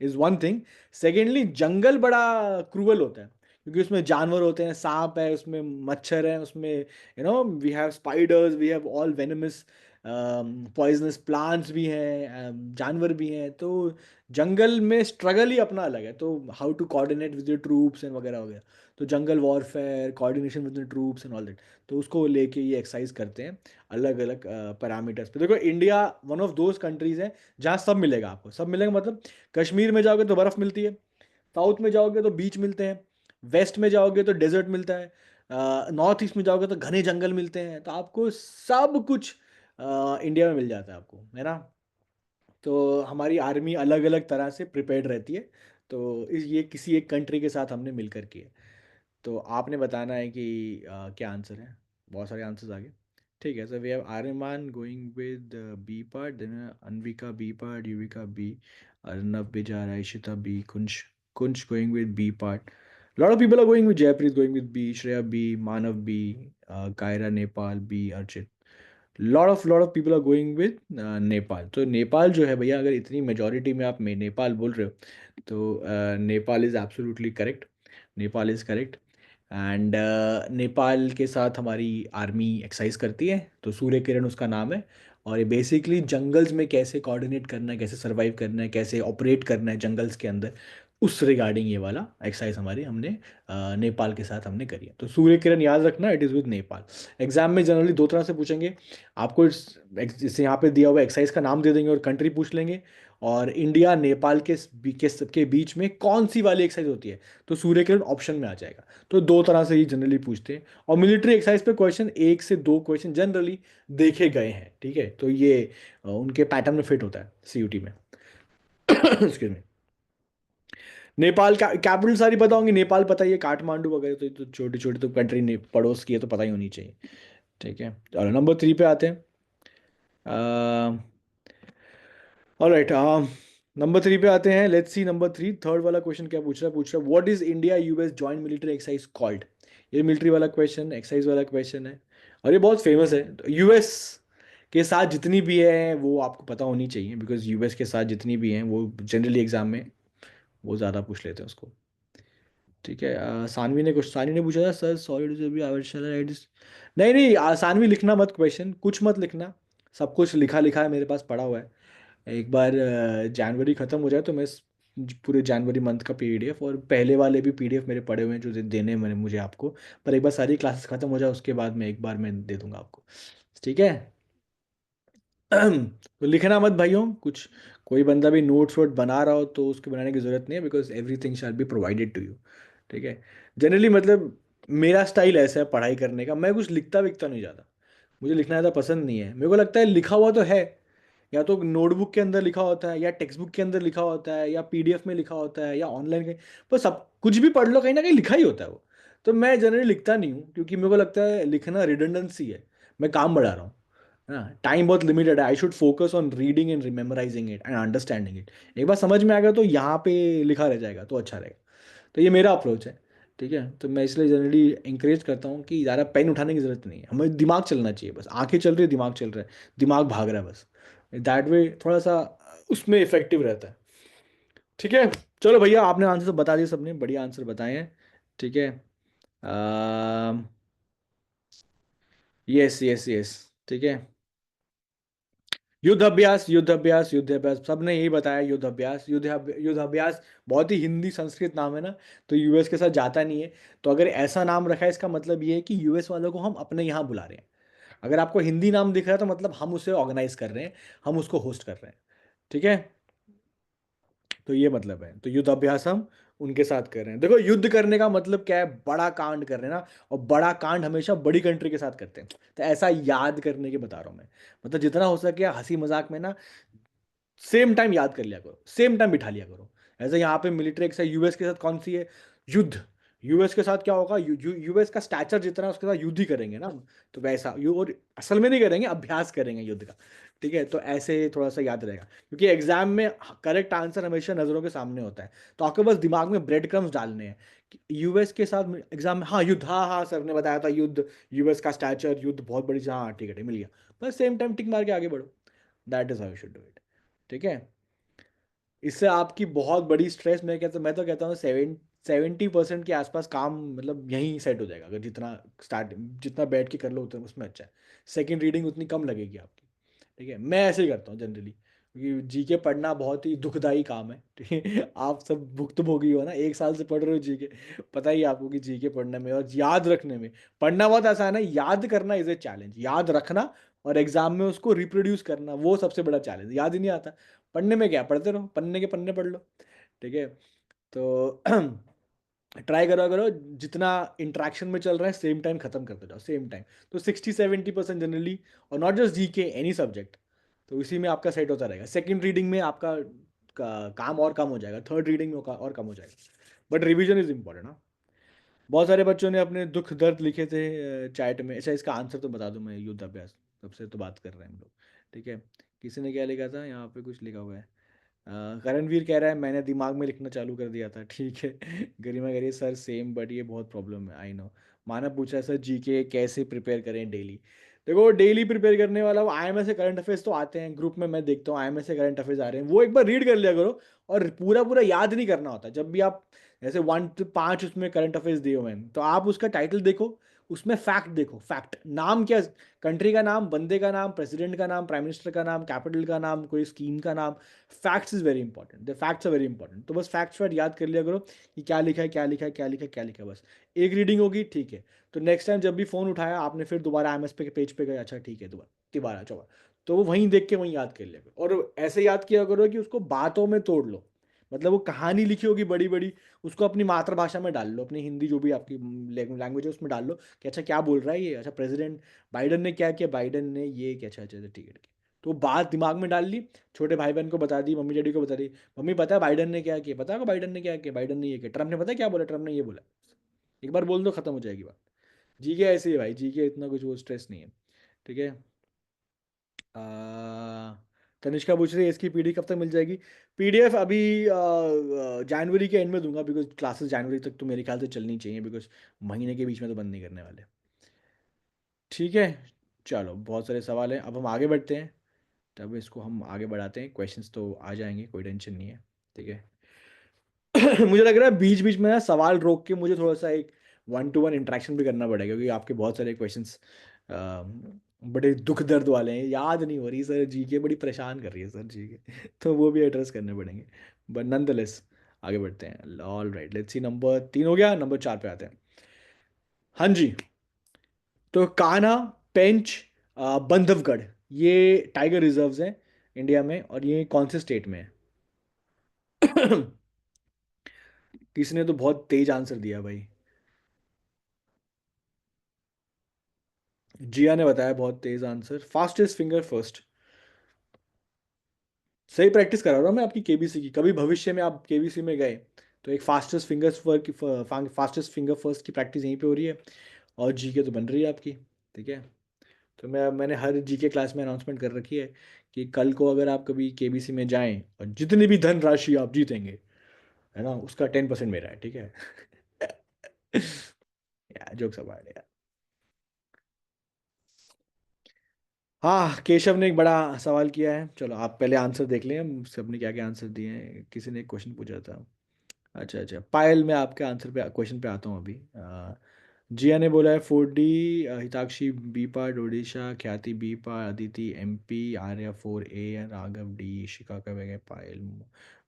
इज वन थिंग। सेकेंडली, जंगल बड़ा क्रूअल होता है, क्योंकि उसमें जानवर होते हैं, सांप है उसमें, मच्छर है उसमें, we have spiders, we have all venomous poisonous plants भी हैं, जानवर भी हैं। तो जंगल में स्ट्रगल ही अपना अलग है। तो how to coordinate with the troops and वगैरह वगैरह। तो jungle warfare, coordination with the troops and all that, तो उसको लेके ये एक्सरसाइज करते हैं अलग अलग पैरामीटर्स पे। देखो, India one of those countries है जहाँ सब मिलेगा आपको। सब मिलेगा मतलब, कश्मीर में जाओगे तो बर्फ़ मिलती है, साउथ में जाओगे तो बीच मिलते हैं, वेस्ट में जाओगे तो डेजर्ट मिलता है, नॉर्थ ईस्ट में जाओगे तो घने जंगल मिलते हैं। तो आपको सब कुछ इंडिया में मिल जाता है आपको, है ना। तो हमारी आर्मी अलग अलग तरह से प्रिपेयर्ड रहती है। तो ये किसी एक कंट्री के साथ हमने मिलकर की है। तो आपने बताना है कि क्या आंसर है। बहुत सारे आंसर्स आ गए। ठीक है, sir we have Aryaman going with B part, then Anvika B part, Yuvika B, Arnab Bejara, Ishita B, Kunj Kunj going with B part. Lot of people are going with, Jaipreet going with B, Shreya B, Manav B, Kaira Nepal B, Archit. Lot of people are going with Nepal. तो नेपाल जो है भैया, अगर इतनी majority में आप नेपाल बोल रहे हो तो Nepal is absolutely correct. Nepal is correct. And Nepal के साथ हमारी आर्मी एक्सरसाइज करती है, तो सूर्य किरण उसका नाम है। और ये बेसिकली जंगल्स में कैसे कोऑर्डिनेट करना है, कैसे सरवाइव करना है, कैसे ऑपरेट करना है जंगल्स के अंदर, उस रिगार्डिंग ये वाला एक्सरसाइज हमारी हमने नेपाल के साथ हमने करी है। तो सूर्य किरण याद रखना, it is with Nepal. Exam में जनरली 2 तरह से पूछेंगे आपको। जैसे यहाँ पे दिया हुआ एक्सरसाइज का नाम दे देंगे और कंट्री पूछ लेंगे, और इंडिया नेपाल के बीच में कौन सी वाली एक्सरसाइज होती है, तो सूर्य किरण ऑप्शन में आ जाएगा। तो 2 तरह से ही जनरली पूछते हैं। और मिलिट्री एक्सरसाइज पे क्वेश्चन 1 से 2 क्वेश्चन जनरली देखे गए हैं। ठीक है, तो ये उनके पैटर्न में फिट होता है सीयूटी में। Excuse me. नेपाल का कैपिटल सारी पता होंगी, नेपाल पता ही है, काठमांडू वगैरह। तो छोटी छोटी तो कंट्री ने पड़ोस की है, तो पता ही होनी चाहिए। ठीक है, चलो नंबर 3 पे आते हैं। ऑलराइट, नंबर 3 पे आते हैं। लेट्स सी नंबर 3, थर्ड वाला क्वेश्चन क्या पूछ रहा है, what is India US joint military exercise called. ये मिलिट्री वाला क्वेश्चन, एक्सरसाइज वाला क्वेश्चन है। और ये बहुत फेमस है। यूएस के साथ जितनी भी है वो आपको पता होनी चाहिए, बिकॉज यूएस के साथ जितनी भी हैं वो जनरली एग्जाम में वो ज़्यादा पूछ लेते हैं उसको। ठीक है। सानवी ने पूछा था, सर सॉरी टू बी आवश्यक नहीं नहीं, सानवी लिखना मत, क्वेश्चन कुछ मत लिखना। सब कुछ लिखा लिखा है, मेरे पास पड़ा हुआ है। एक बार जनवरी ख़त्म हो जाए तो मैं पूरे जनवरी मंथ का पीडीएफ और पहले वाले भी पीडीएफ मेरे पड़े हुए हैं जो देने हैं मैंने मुझे आपको। पर एक बार सारी क्लासेस ख़त्म हो जाए उसके बाद मैं एक बार मैं दे दूंगा आपको। ठीक है। तो लिखना मत भाइयों कुछ। कोई बंदा भी नोट्स वोट बना रहा हो तो उसके बनाने की ज़रूरत नहीं है, because everything shall be provided to you. ठीक है। जनरली मतलब मेरा स्टाइल ऐसा है पढ़ाई करने का, मैं कुछ लिखता विखता नहीं ज़्यादा। मुझे लिखना ज़्यादा पसंद नहीं है। मेरे को लगता है लिखा हुआ तो है, या तो नोटबुक के अंदर लिखा होता है या टेक्स्ट बुक के अंदर लिखा होता है या पीडीएफ में लिखा होता है या ऑनलाइन कहीं, पर सब कुछ भी पढ़ लो कहीं ना कहीं लिखा ही होता है वो। तो मैं जनरली लिखता नहीं हूँ, क्योंकि मेरे को लगता है लिखना रिडंडेंसी है। मैं काम बढ़ा रहा हूँ। हाँ, टाइम बहुत लिमिटेड है। I should focus on reading and rememorising it and understanding it. एक बार समझ में आ गया तो यहाँ पे लिखा रह जाएगा तो अच्छा रहेगा। तो ये मेरा अप्रोच है। ठीक है। तो मैं इसलिए जनरली इंकरेज करता हूँ कि ज़्यादा पेन उठाने की ज़रूरत नहीं है, हमें दिमाग चलना चाहिए बस। आंखें चल रही है, दिमाग चल रहा है, दिमाग भाग रहा है बस। दैट वे थोड़ा सा उसमें इफेक्टिव रहता है। ठीक है। चलो भैया, आपने आंसर तो बता दिए, सबने बढ़िया आंसर बताए हैं। ठीक है। Yes yes yes. ठीक है। युद्ध अभ्यास युद्ध अभ्यास युद्ध अभ्यास, सबने यही बताया, युद्ध अभ्यास युद्ध अभ्यास। बहुत ही हिंदी संस्कृत नाम है ना, तो यूएस के साथ जाता नहीं है। तो अगर ऐसा नाम रखा है इसका मतलब ये है कि यूएस वालों को हम अपने यहाँ बुला रहे हैं। अगर आपको हिंदी नाम दिख रहा है तो मतलब हम उसे ऑर्गेनाइज कर रहे हैं, हम उसको होस्ट कर रहे हैं। ठीक है। तो ये मतलब है, तो युद्ध अभ्यास हम उनके साथ कर रहे हैं। देखो युद्ध करने का मतलब क्या है, बड़ा कांड कर रहे हैं ना। और बड़ा कांड हमेशा बड़ी कंट्री के साथ करते हैं। तो ऐसा याद करने के बता रहा हूँ मैं। मतलब जितना हो सके हंसी मजाक में ना सेम टाइम याद कर लिया करो, सेम टाइम बिठा लिया करो। ऐसे यहाँ पे मिलिट्री एक्सरसाइज यूएस के साथ कौन सी है, युद्ध। यूएस के साथ क्या होगा, यूएस का स्टैचर जितना है, उसके साथ युद्ध ही करेंगे ना हम। तो वैसा यू, और असल में नहीं करेंगे, अभ्यास करेंगे युद्ध का। ठीक है। तो ऐसे थोड़ा सा याद रहेगा, क्योंकि एग्जाम में करेक्ट आंसर हमेशा नजरों के सामने होता है। तो आपके बस दिमाग में ब्रेड क्रम्स डालने हैं कि यूएस के साथ एग्जाम में, हाँ युद्ध, हाँ हाँ सर ने बताया था युद्ध, यूएस का स्टैचर, युद्ध बहुत बड़ी, हाँ ठीक है ठीक, मिल गया। बस सेम टाइम टिक मार के आगे बढ़ो। That is how you should do it. ठीक है। इससे आपकी बहुत बड़ी स्ट्रेस, मैं तो कहता हूँ 70% के आसपास काम मतलब यहीं सेट हो जाएगा, अगर जितना स्टार्ट जितना बैठ के कर लो उतना उसमें अच्छा है। सेकंड रीडिंग उतनी कम लगेगी आपकी। ठीक है। मैं ऐसे ही करता हूँ जनरली, क्योंकि जीके पढ़ना बहुत ही दुखदाई काम है। ठीक है। आप सब भुक्तभोगी हो ना, 1 साल से पढ़ रहे हो जीके। पता ही है आपको कि जीके पढ़ने में और याद रखने में, पढ़ना बहुत आसान है, याद करना इज ए चैलेंज। याद रखना और एग्जाम में उसको रिप्रोड्यूस करना वो सबसे बड़ा चैलेंज, याद ही नहीं आता। पढ़ने में क्या, पढ़ते रहो, पन्ने के पन्ने पढ़ लो। ठीक है। तो ट्राई करो करो, जितना इंट्रैक्शन में चल रहा है सेम टाइम खत्म करते जाओ, सेम टाइम। तो 60-70% जनरली, और नॉट जस्ट जी के, एनी सब्जेक्ट। तो इसी में आपका सेट होता रहेगा। सेकंड रीडिंग में आपका काम और कम हो जाएगा, थर्ड रीडिंग में और कम हो जाएगा। But revision is important. हाँ, बहुत सारे बच्चों ने अपने दुख दर्द लिखे थे चैट में। अच्छा, इसका आंसर तो बता दूं मैं, युद्ध अभ्यास, सबसे तो बात कर रहे हैं हम लोग। ठीक है। किसी ने क्या लिखा था, यहाँ पे कुछ लिखा हुआ है। करणवीर कह रहा है मैंने दिमाग में लिखना चालू कर दिया था। ठीक है। गरिमा कह रही है सर सेम, बट ये बहुत प्रॉब्लम है, आई नो। मानव पूछा है, सर जीके कैसे प्रिपेयर करें डेली। देखो डेली प्रिपेयर करने वाला, वो आईएमएस से करंट अफेयर्स तो आते हैं ग्रुप में, मैं देखता हूँ आईएमएस से करंट अफेयर्स आ रहे हैं, वो एक बार रीड कर लिया करो। और पूरा पूरा याद नहीं करना होता। जब भी आप जैसे 1 to 5 उसमें करंट अफेयर्स दिए हुए हैं, तो आप उसका टाइटल देखो, उसमें फैक्ट देखो, फैक्ट नाम क्या, कंट्री का नाम, बंदे का नाम, प्रेसिडेंट का नाम, प्राइम मिनिस्टर का नाम, कैपिटल का नाम, कोई स्कीम का नाम। Facts is very important, the facts are very important. तो बस फैक्ट्स वर्ड याद कर लिया करो कि क्या लिखा है, क्या लिखा है, क्या लिखा है, क्या लिखा है, बस। एक रीडिंग होगी, ठीक है। तो नेक्स्ट टाइम जब भी फोन उठाया आपने, फिर दोबारा एमएस पे के पेज पे गए, अच्छा ठीक है, दोबारा तिबारा चौबारा, तो वो वहीं देख के वहीं याद कर लिया करो। और ऐसे याद किया करो कि उसको बातों में तोड़ लो। मतलब वो कहानी लिखी होगी बड़ी बड़ी, उसको अपनी मातृभाषा में डाल लो, अपनी हिंदी जो भी आपकी लैंग्वेज है उसमें डाल लो कि अच्छा क्या बोल रहा है ये, अच्छा प्रेसिडेंट बाइडन ने क्या किया, बाइडन ने ये क्या, अच्छा अच्छा अच्छा, ठीक है ठीक है। तो बात दिमाग में डाल ली, छोटे भाई बहन को बता दी, मम्मी डैडी को बता दी, मम्मी पता है बाइडन ने क्या किया, पता है बाइडन ने क्या किया, बाइडन ने ये किया, ट्रम्प ने पता है क्या बोला, ट्रम्प ने ये बोला। एक बार बोल दो, खत्म हो जाएगी बात। जीके ऐसे ही है भाई, जीके इतना कुछ वो स्ट्रेस नहीं है। ठीक है। तनिष्का पूछ रही है इसकी पीडी कब तक मिल जाएगी। पीडीएफ अभी जनवरी के एंड में दूंगा, बिकॉज क्लासेस जनवरी तक तो मेरे ख्याल से चलनी चाहिए, बिकॉज महीने के बीच में तो बंद नहीं करने वाले। ठीक है, चलो बहुत सारे सवाल हैं, अब हम आगे बढ़ते हैं। तब इसको हम आगे बढ़ाते हैं, क्वेश्चंस तो आ जाएंगे, कोई टेंशन नहीं है। ठीक है। मुझे लग रहा है बीच बीच में ना सवाल रोक के मुझे थोड़ा सा एक 1-to-1 इंटरेक्शन भी करना पड़ेगा, क्योंकि आपके बहुत सारे क्वेश्चंस बड़े दुख दर्द वाले हैं, याद नहीं हो रही सर, जीके बड़ी परेशान कर रही है सर जीके। तो वो भी एड्रेस करने पड़ेंगे। बट नॉनदलेस आगे बढ़ते हैं। All right, let's see, number 3 हो गया, नंबर 4 पे आते हैं। हाँ जी। तो कान्हा, पेंच, बंधवगढ़, ये टाइगर रिजर्व्स हैं इंडिया में, और ये कौन से स्टेट में है? किसी ने तो बहुत तेज आंसर दिया भाई। जिया ने बताया बहुत तेज आंसर, फास्टेस्ट फिंगर फर्स्ट। सही प्रैक्टिस करा रहा हूँ मैं आपकी केबीसी की, कभी भविष्य में आप केबीसी में गए तो एक फास्टेस्ट फिंगर की फास्टेस्ट फिंगर फर्स्ट की प्रैक्टिस यहीं पे हो रही है, और जीके तो बन रही है आपकी। ठीक है। तो मैंने हर जीके क्लास में अनाउंसमेंट कर रखी है कि कल को अगर आप कभी केबीसी में जाएं और जितनी भी धनराशि आप जीतेंगे, है ना, उसका 10% मेरा है। ठीक है। यार जोक सवाल है यार। हाँ, केशव ने एक बड़ा सवाल किया है, चलो आप पहले आंसर देख लें, हम सबने क्या क्या आंसर दिए हैं। किसी ने एक क्वेश्चन पूछा था। अच्छा अच्छा, पायल, मैं आपके आंसर पे क्वेश्चन पे आता हूँ अभी। जिया ने बोला है 4D, हिताक्षी बीपा, डोडिशा, ख्याति बीपा, Aditi MP, Arya 4A, Raghav D, शिकाका वगैरह, पायल,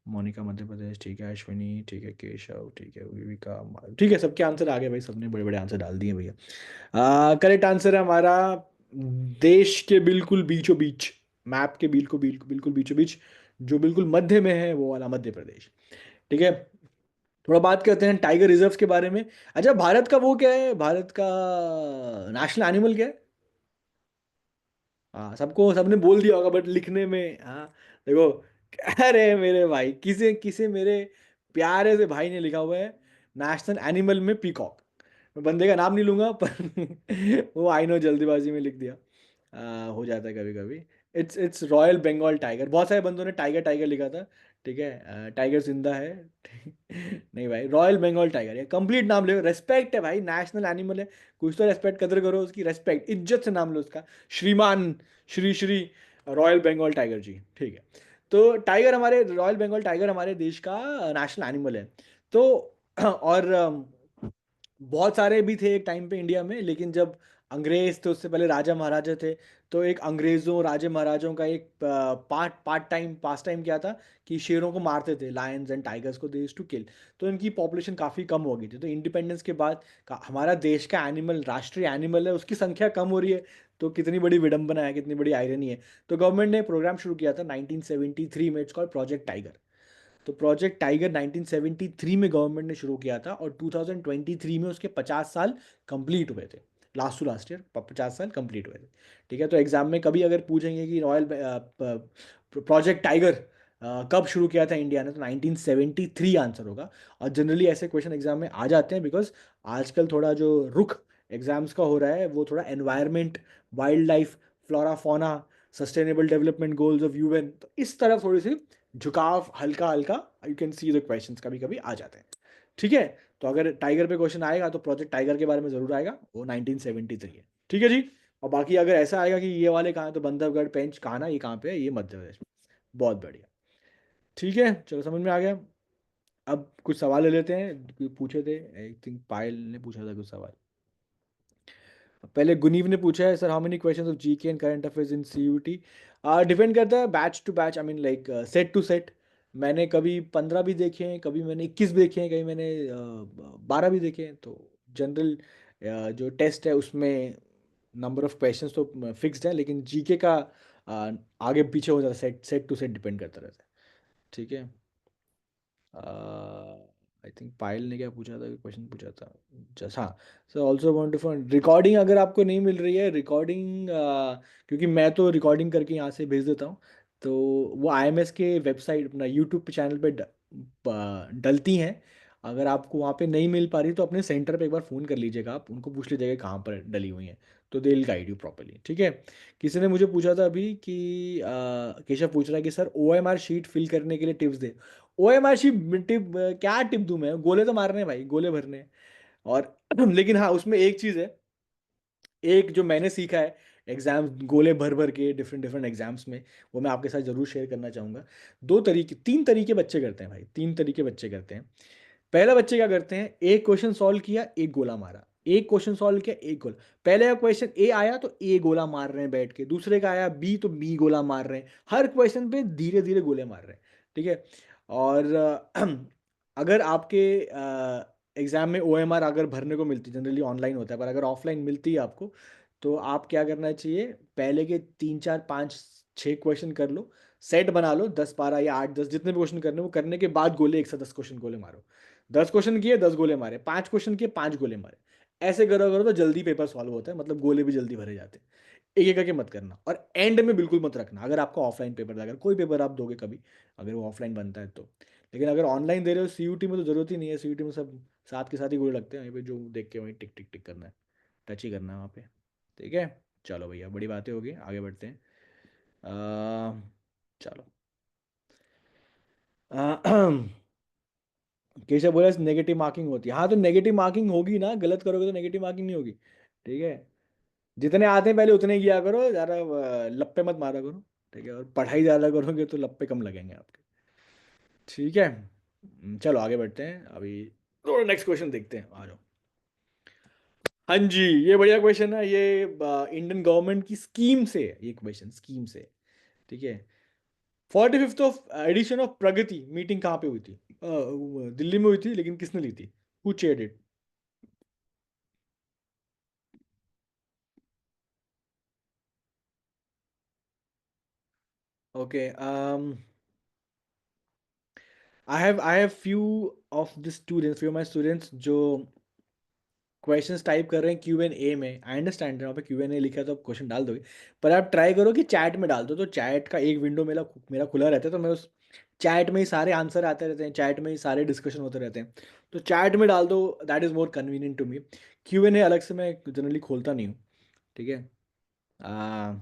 मोनिका मध्य प्रदेश, ठीक है, अश्विनी ठीक है, केशव ठीक है, विविका, ठीक है, सबके आंसर आ गए भाई, सबने बड़े बड़े आंसर डाल दिए भैया। करेक्ट आंसर है हमारा, देश के बिल्कुल बीचों बीच, मैप के बिल्कुल बिल्कुल बिल्कुल बीचों बीच, जो बिल्कुल मध्य में है, वो वाला मध्य प्रदेश। ठीक है। थोड़ा बात करते हैं टाइगर रिजर्व्स के बारे में। अच्छा, भारत का वो क्या है, भारत का नेशनल एनिमल क्या है? हाँ, सबको सबने बोल दिया होगा, बट लिखने में, हाँ, देखो, अरे मेरे भाई, किसे किसे मेरे प्यारे से भाई ने लिखा हुआ है नेशनल एनिमल में पीकॉक। मैं बंदे का नाम नहीं लूंगा, पर वो आई नो जल्दीबाजी में लिख दिया। हो जाता है कभी कभी। इट्स रॉयल बंगाल टाइगर, बहुत सारे बंदों ने टाइगर टाइगर लिखा था। ठीक है, टाइगर जिंदा है। नहीं भाई, रॉयल बंगाल टाइगर है, कंप्लीट नाम ले, रेस्पेक्ट है भाई, नेशनल एनिमल है, कुछ तो रेस्पेक्ट, कदर करो उसकी, रेस्पेक्ट, इज्जत से नाम लो उसका, श्रीमान, श्री श्री रॉयल बंगाल टाइगर जी। ठीक है। तो टाइगर, हमारे रॉयल बंगाल टाइगर हमारे देश का नेशनल एनिमल है। तो और बहुत सारे भी थे एक टाइम पे इंडिया में, लेकिन जब अंग्रेज थे, उससे पहले राजा महाराजा थे, तो एक अंग्रेजों राजा महाराजाओं का एक part part time pass time क्या था कि शेरों को मारते थे, लायंस एंड टाइगर्स को दे यूज्ड टू किल। तो इनकी पॉपुलेशन काफ़ी कम हो गई थी, तो इंडिपेंडेंस के बाद हमारा देश का एनिमल, राष्ट्रीय एनिमल है, उसकी संख्या कम हो रही है। तो कितनी बड़ी विडंबना है, कितनी बड़ी आयरनी है। तो गवर्नमेंट ने प्रोग्राम शुरू किया था 1973 में, इट्स कॉल्ड प्रोजेक्ट टाइगर। तो प्रोजेक्ट टाइगर 1973 में गवर्नमेंट ने शुरू किया था, और 2023 में उसके 50 साल कंप्लीट हुए थे। लास्ट टू लास्ट ईयर 50 साल कंप्लीट हुए थे। ठीक है। तो एग्जाम में कभी अगर पूछेंगे कि रॉयल प्रोजेक्ट टाइगर कब शुरू किया था इंडिया ने, तो 1973 आंसर होगा। और जनरली ऐसे क्वेश्चन एग्जाम में आ जाते हैं, बिकॉज आजकल थोड़ा जो रुख एग्जाम्स का हो रहा है, वो थोड़ा environment, wild life, flora fauna, sustainable development goals of UN, तो इस तरफ थोड़ी सी झुकाव, हल्का हल्का, you can see the questions कभी कभी आ जाते हैं। ठीक है। तो अगर टाइगर पे क्वेश्चन आएगा तो प्रोजेक्ट टाइगर के बारे में जरूर आएगा, वो 1973 है। ठीक है जी। और बाकी अगर ऐसा आएगा कि ये वाले कहाँ हैं, तो बंधवगढ़, पेंच, कान्हा, ये कहाँ पे है, ये मध्य प्रदेश में। बहुत बढ़िया। ठीक है, चलो समझ में आ गया। अब कुछ सवाल ले लेते हैं, पूछे थे, आई थिंक पायल ने पूछा था कुछ सवाल। पहले गुनीव ने पूछा है, sir how many questions of GK and current affairs in CUET. Depend करता है batch to batch, I mean like set to set. मैंने कभी 15 भी देखे हैं, कभी मैंने 21 भी देखे हैं, कभी मैंने 12 भी देखे हैं। तो जनरल जो टेस्ट है उसमें नंबर ऑफ क्वेश्चंस तो फिक्स्ड है, लेकिन जीके का आगे पीछे हो जाता है, set set to set depend करता रहता है। ठीक है। आई थिंक पायल ने क्या पूछा था, क्वेश्चन पूछा था, जस्ट हाँ। Sir also want to find recording, अगर आपको नहीं मिल रही है रिकॉर्डिंग, क्योंकि मैं तो रिकॉर्डिंग करके यहाँ से भेज देता हूँ, तो वो आईएमएस के वेबसाइट, अपना यूट्यूब चैनल पे डलती हैं। अगर आपको वहाँ पे नहीं मिल पा रही, तो अपने सेंटर पे एक बार फ़ोन कर लीजिएगा, आप उनको पूछ लीजिएगा कहाँ पर डली हुई हैं, तो they will guide you properly. ठीक है। किसी ने मुझे पूछा था अभी कि केशव पूछ रहा है कि सर ओएमआर शीट फिल करने के लिए टिप्स दे। ओएमआर शीट टिप, क्या टिप दूं मैं, गोले तो मारने हैं भाई, गोले भरने हैं। और लेकिन हाँ, उसमें एक चीज़ है, एक जो मैंने सीखा है एग्जाम गोले भर भर के डिफरेंट डिफरेंट एग्जाम्स में, वो मैं आपके साथ जरूर शेयर करना चाहूँगा। दो तरीके, तीन तरीके बच्चे करते हैं भाई, तीन तरीके बच्चे करते हैं। पहला बच्चे क्या करते हैं, एक क्वेश्चन सॉल्व किया, एक गोला मारा। एक क्वेश्चन सॉल्व किया, एक गोला। पहले का क्वेश्चन ए आया तो ए गोला मार रहे हैं बैठ के, दूसरे का आया बी तो बी गोला मार रहे हैं, हर क्वेश्चन पे धीरे धीरे गोले मार रहे हैं। ठीक है। और अगर आपके एग्जाम में ओएमआर अगर भरने को मिलती, जनरली ऑनलाइन होता है, पर अगर ऑफलाइन मिलती है आपको, तो आप क्या करना चाहिए, पहले के 3 4 5 6 क्वेश्चन कर लो, सेट बना लो 10 12 या 8 10 जितने भी क्वेश्चन करने, वो करने के बाद गोले एक साथ 10 क्वेश्चन गोले मारो। 10 क्वेश्चन किए 10 गोले मारे, 5 क्वेश्चन किए 5 गोले मारे। ऐसे करो करो तो जल्दी पेपर सॉल्व होता है, मतलब गोले भी जल्दी भरे जाते हैं। एक एक करके मत करना, और एंड में बिल्कुल मत रखना अगर आपका ऑफलाइन पेपर था, अगर कोई पेपर आप दोगे कभी, अगर वो ऑफलाइन बनता है तो। लेकिन अगर ऑनलाइन दे रहे हो सीयूटी में तो जरूरत ही नहीं है, सीयूटी में सब साथ के साथ ही गोले लगते हैं, वहीं पे जो देख के वहीं टिक टिक टिक करना है, टच ही करना है वहाँ पे। ठीक है। चलो भैया, बड़ी बातें होगी, आगे बढ़ते हैं। चलो। केशव बोला नेगेटिव मार्किंग होती है, हाँ तो नेगेटिव मार्किंग होगी ना, गलत करोगे तो नेगेटिव मार्किंग नहीं होगी। ठीक है। जितने आते हैं पहले उतने किया करो, ज़्यादा लप्पे मत मारा करो। ठीक है, और पढ़ाई ज़्यादा करोगे तो लप्पे कम लगेंगे आपके। ठीक है। चलो आगे बढ़ते हैं अभी, थोड़ा नेक्स्ट क्वेश्चन देखते हैं, आ जाओ। हाँ जी, ये बढ़िया क्वेश्चन है, ये इंडियन गवर्नमेंट की स्कीम से है, ये क्वेश्चन स्कीम से। ठीक है। 45th of edition of Pragati meeting कहाँ पे हुई थी? दिल्ली में हुई थी, लेकिन किसने ली थी? Who chaired it? Okay. I have few of the students, few my students जो क्वेश्चंस टाइप कर रहे हैं क्यू एन ए में। आई अंडरस्टैंड, वहाँ पे क्यू एन ए लिखा है तो आप क्वेश्चन डाल दोगे, पर आप ट्राई करो कि चैट में डाल दो, तो चैट का एक विंडो मेरा मेरा खुला रहता है, तो मैं उस चैट में ही सारे आंसर आते रहते हैं, चैट में ही सारे डिस्कशन होते रहते हैं। तो चैट में डाल दो, that is more convenient to me. Q N A अलग से मैं जनरली खोलता नहीं हूँ। ठीक है। आ,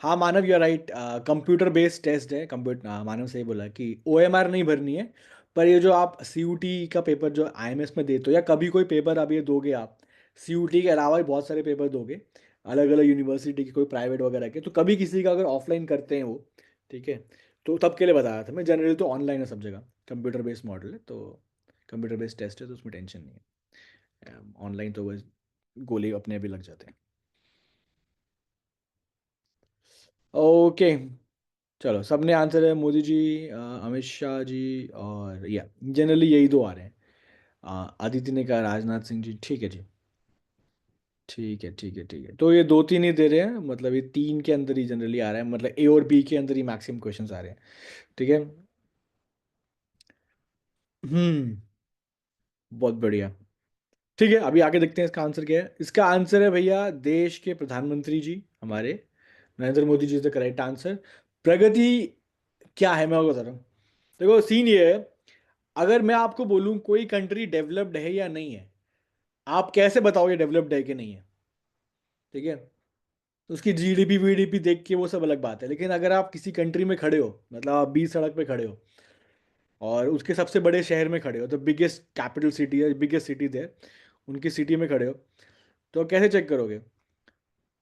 हाँ Manav, you are right, computer based test है, कंप्यूटर, मानव सही बोला कि ओएमआर नहीं भरनी है। पर ये जो आप सीयूटी का पेपर जो आईएमएस में देते हो, या कभी कोई पेपर अब ये दोगे आप, सीयूटी के अलावा भी बहुत सारे पेपर दोगे अलग अलग यूनिवर्सिटी के, कोई प्राइवेट वगैरह के, तो कभी किसी का अगर ऑफलाइन करते हैं वो, ठीक है, तो तब के लिए बता रहा था मैं। जनरली तो ऑनलाइन है सब जगह, कंप्यूटर बेस्ड मॉडल है, तो कंप्यूटर बेस्ड टेस्ट है, तो उसमें टेंशन नहीं है। ऑनलाइन तो बस गोली अपने भी लग जाते हैं। ओके। चलो, सबने आंसर है, मोदी जी, अमित शाह जी, और या जनरली यही दो आ रहे हैं। आदित्य ने कहा राजनाथ सिंह जी, ठीक है जी। ठीक है ठीक है ठीक है, तो ये दो तीन ही दे रहे हैं, मतलब ये तीन के अंदर ही जनरली आ रहा है, मतलब ए और बी के अंदर ही मैक्सिमम क्वेश्चंस आ रहे हैं। ठीक है। हम्म। बहुत बढ़िया। ठीक है, अभी आगे देखते हैं इसका आंसर क्या है। इसका आंसर है भैया, देश के प्रधानमंत्री जी हमारे Narendra Modi ji is the correct answer. प्रगति क्या है मैं आपको बता रहा हूँ। देखो सीन ये है, अगर मैं आपको बोलूं कोई कंट्री डेवलप्ड है या नहीं है, आप कैसे बताओगे डेवलप्ड है कि नहीं है? ठीक है। तो उसकी जीडीपी वीडीपी देख के वो सब अलग बात है, लेकिन अगर आप किसी कंट्री में खड़े हो, मतलब आप बीच सड़क पे खड़े हो और उसके सबसे बड़े शहर में खड़े हो, तो बिगेस्ट कैपिटल सिटी है, बिगेस्ट सिटी है, उनकी सिटी में खड़े हो, तो कैसे चेक करोगे?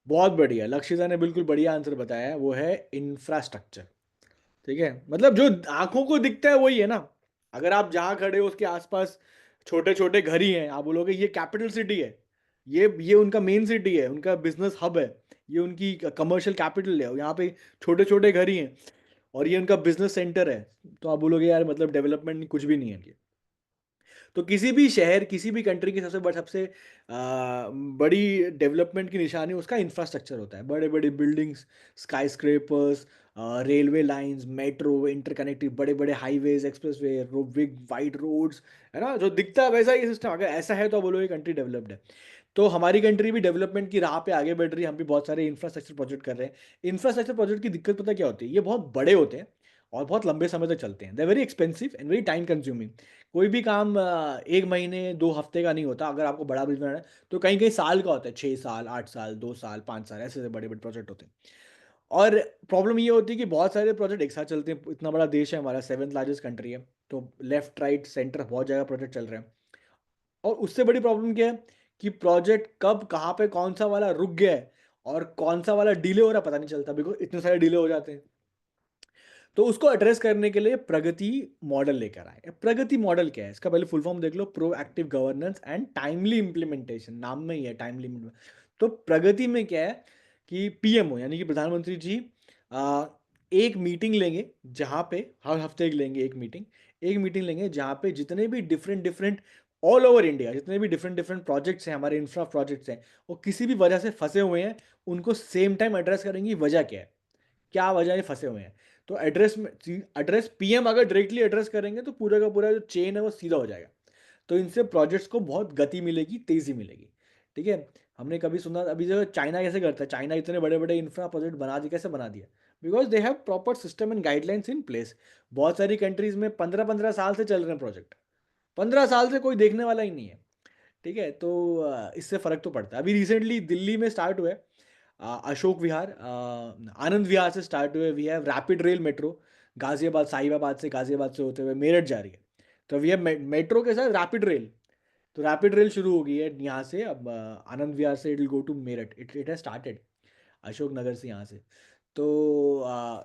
बहुत बढ़िया, लक्षिता ने बिल्कुल बढ़िया आंसर बताया है, वो है इंफ्रास्ट्रक्चर। ठीक है, मतलब जो आंखों को दिखता है वही है ना। अगर आप जहाँ खड़े हो उसके आसपास छोटे छोटे घर ही हैं, आप बोलोगे ये कैपिटल सिटी है, ये उनका मेन सिटी है, उनका बिजनेस हब है, ये उनकी कमर्शियल कैपिटल है, यहाँ पे छोटे छोटे घर ही हैं, और ये उनका बिजनेस सेंटर है, तो आप बोलोगे यार मतलब डेवलपमेंट कुछ भी नहीं है ये। तो किसी भी शहर, किसी भी कंट्री की सबसे बड़ी डेवलपमेंट की निशानी उसका इंफ्रास्ट्रक्चर होता है, बड़े बड़े buildings, skyscrapers, railway lines, metro, interconnective बड़े बड़े highways, expressway, big wide roads, है ना, जो दिखता है वैसा ही सिस्टम, अगर ऐसा है तो आप बोलोगे कंट्री डेवलप्ड है। तो हमारी कंट्री भी डेवलपमेंट की राह पे आगे बढ़ रही है, हम भी बहुत सारे इंफ्रास्ट्रक्चर प्रोजेक्ट कर रहे हैं। इंफ्रास्ट्रक्चर प्रोजेक्ट की दिक्कत पता क्या होती है, ये बहुत बड़े होते हैं और बहुत लंबे समय तक चलते हैं, they very expensive and very time consuming. कोई भी काम 1 महीने 2 हफ्ते का नहीं होता, अगर आपको बड़ा बिजनेस बनाना है तो कहीं कहीं साल का होता है, 6 साल 8 साल 2 साल 5 साल, ऐसे ऐसे बड़े बड़े प्रोजेक्ट होते हैं। और प्रॉब्लम ये होती है कि बहुत सारे प्रोजेक्ट एक साथ चलते हैं, इतना बड़ा देश है हमारा, सेवन्थ लार्जेस्ट कंट्री है, तो लेफ्ट राइट सेंटर बहुत जगह प्रोजेक्ट चल रहे हैं। और उससे बड़ी प्रॉब्लम क्या है कि प्रोजेक्ट कब कहाँ पे कौन सा वाला रुक गया है और कौन सा वाला डिले हो रहा है पता नहीं चलता, बिकॉज इतने सारे डिले हो जाते हैं। तो उसको एड्रेस करने के लिए प्रगति मॉडल लेकर आए। प्रगति मॉडल क्या है, इसका पहले फुल फॉर्म देख लो, proactive governance and timely implementation, नाम में ही है टाइमली। तो प्रगति में क्या है कि पीएमओ यानी कि प्रधानमंत्री जी आ, एक मीटिंग लेंगे जहाँ पे हर हफ्ते लेंगे एक मीटिंग लेंगे जहाँ पे जितने भी different different all over India जितने भी डिफरेंट डिफरेंट प्रोजेक्ट्स हैं, हमारे इंफ्रा प्रोजेक्ट्स हैं, वो किसी भी वजह से फंसे हुए हैं, उनको सेम टाइम एड्रेस करेंगे वजह क्या है, क्या वजह है फंसे हुए हैं। तो एड्रेस में एड्रेस पीएम अगर डायरेक्टली एड्रेस करेंगे तो पूरा का पूरा जो चेन है वो सीधा हो जाएगा। तो इनसे प्रोजेक्ट्स को बहुत गति मिलेगी, तेजी मिलेगी। ठीक है। हमने कभी सुना अभी जो चाइना कैसे करता है, चाइना इतने बड़े बड़े इंफ्रा प्रोजेक्ट बना दिए, कैसे बना दिया, because they have proper system and guidelines in place. बहुत सारी कंट्रीज में 15-15 साल से चल रहे हैं प्रोजेक्ट, 15 साल से कोई देखने वाला ही नहीं है। ठीक है। तो इससे फर्क तो पड़ता है। अभी रिसेंटली दिल्ली में स्टार्ट हुआ है अशोक विहार, आनंद विहार से स्टार्ट हुए, we have rapid rail metro, Ghaziabad Sahibabad से गाजियाबाद से होते हुए मेरठ जा रही है। तो वी हैव मेट्रो के साथ रैपिड रेल। तो रैपिड रेल शुरू हो गई है यहाँ से, अब आनंद विहार से it will go to Meerut, it has started Ashok Nagar से यहाँ से। तो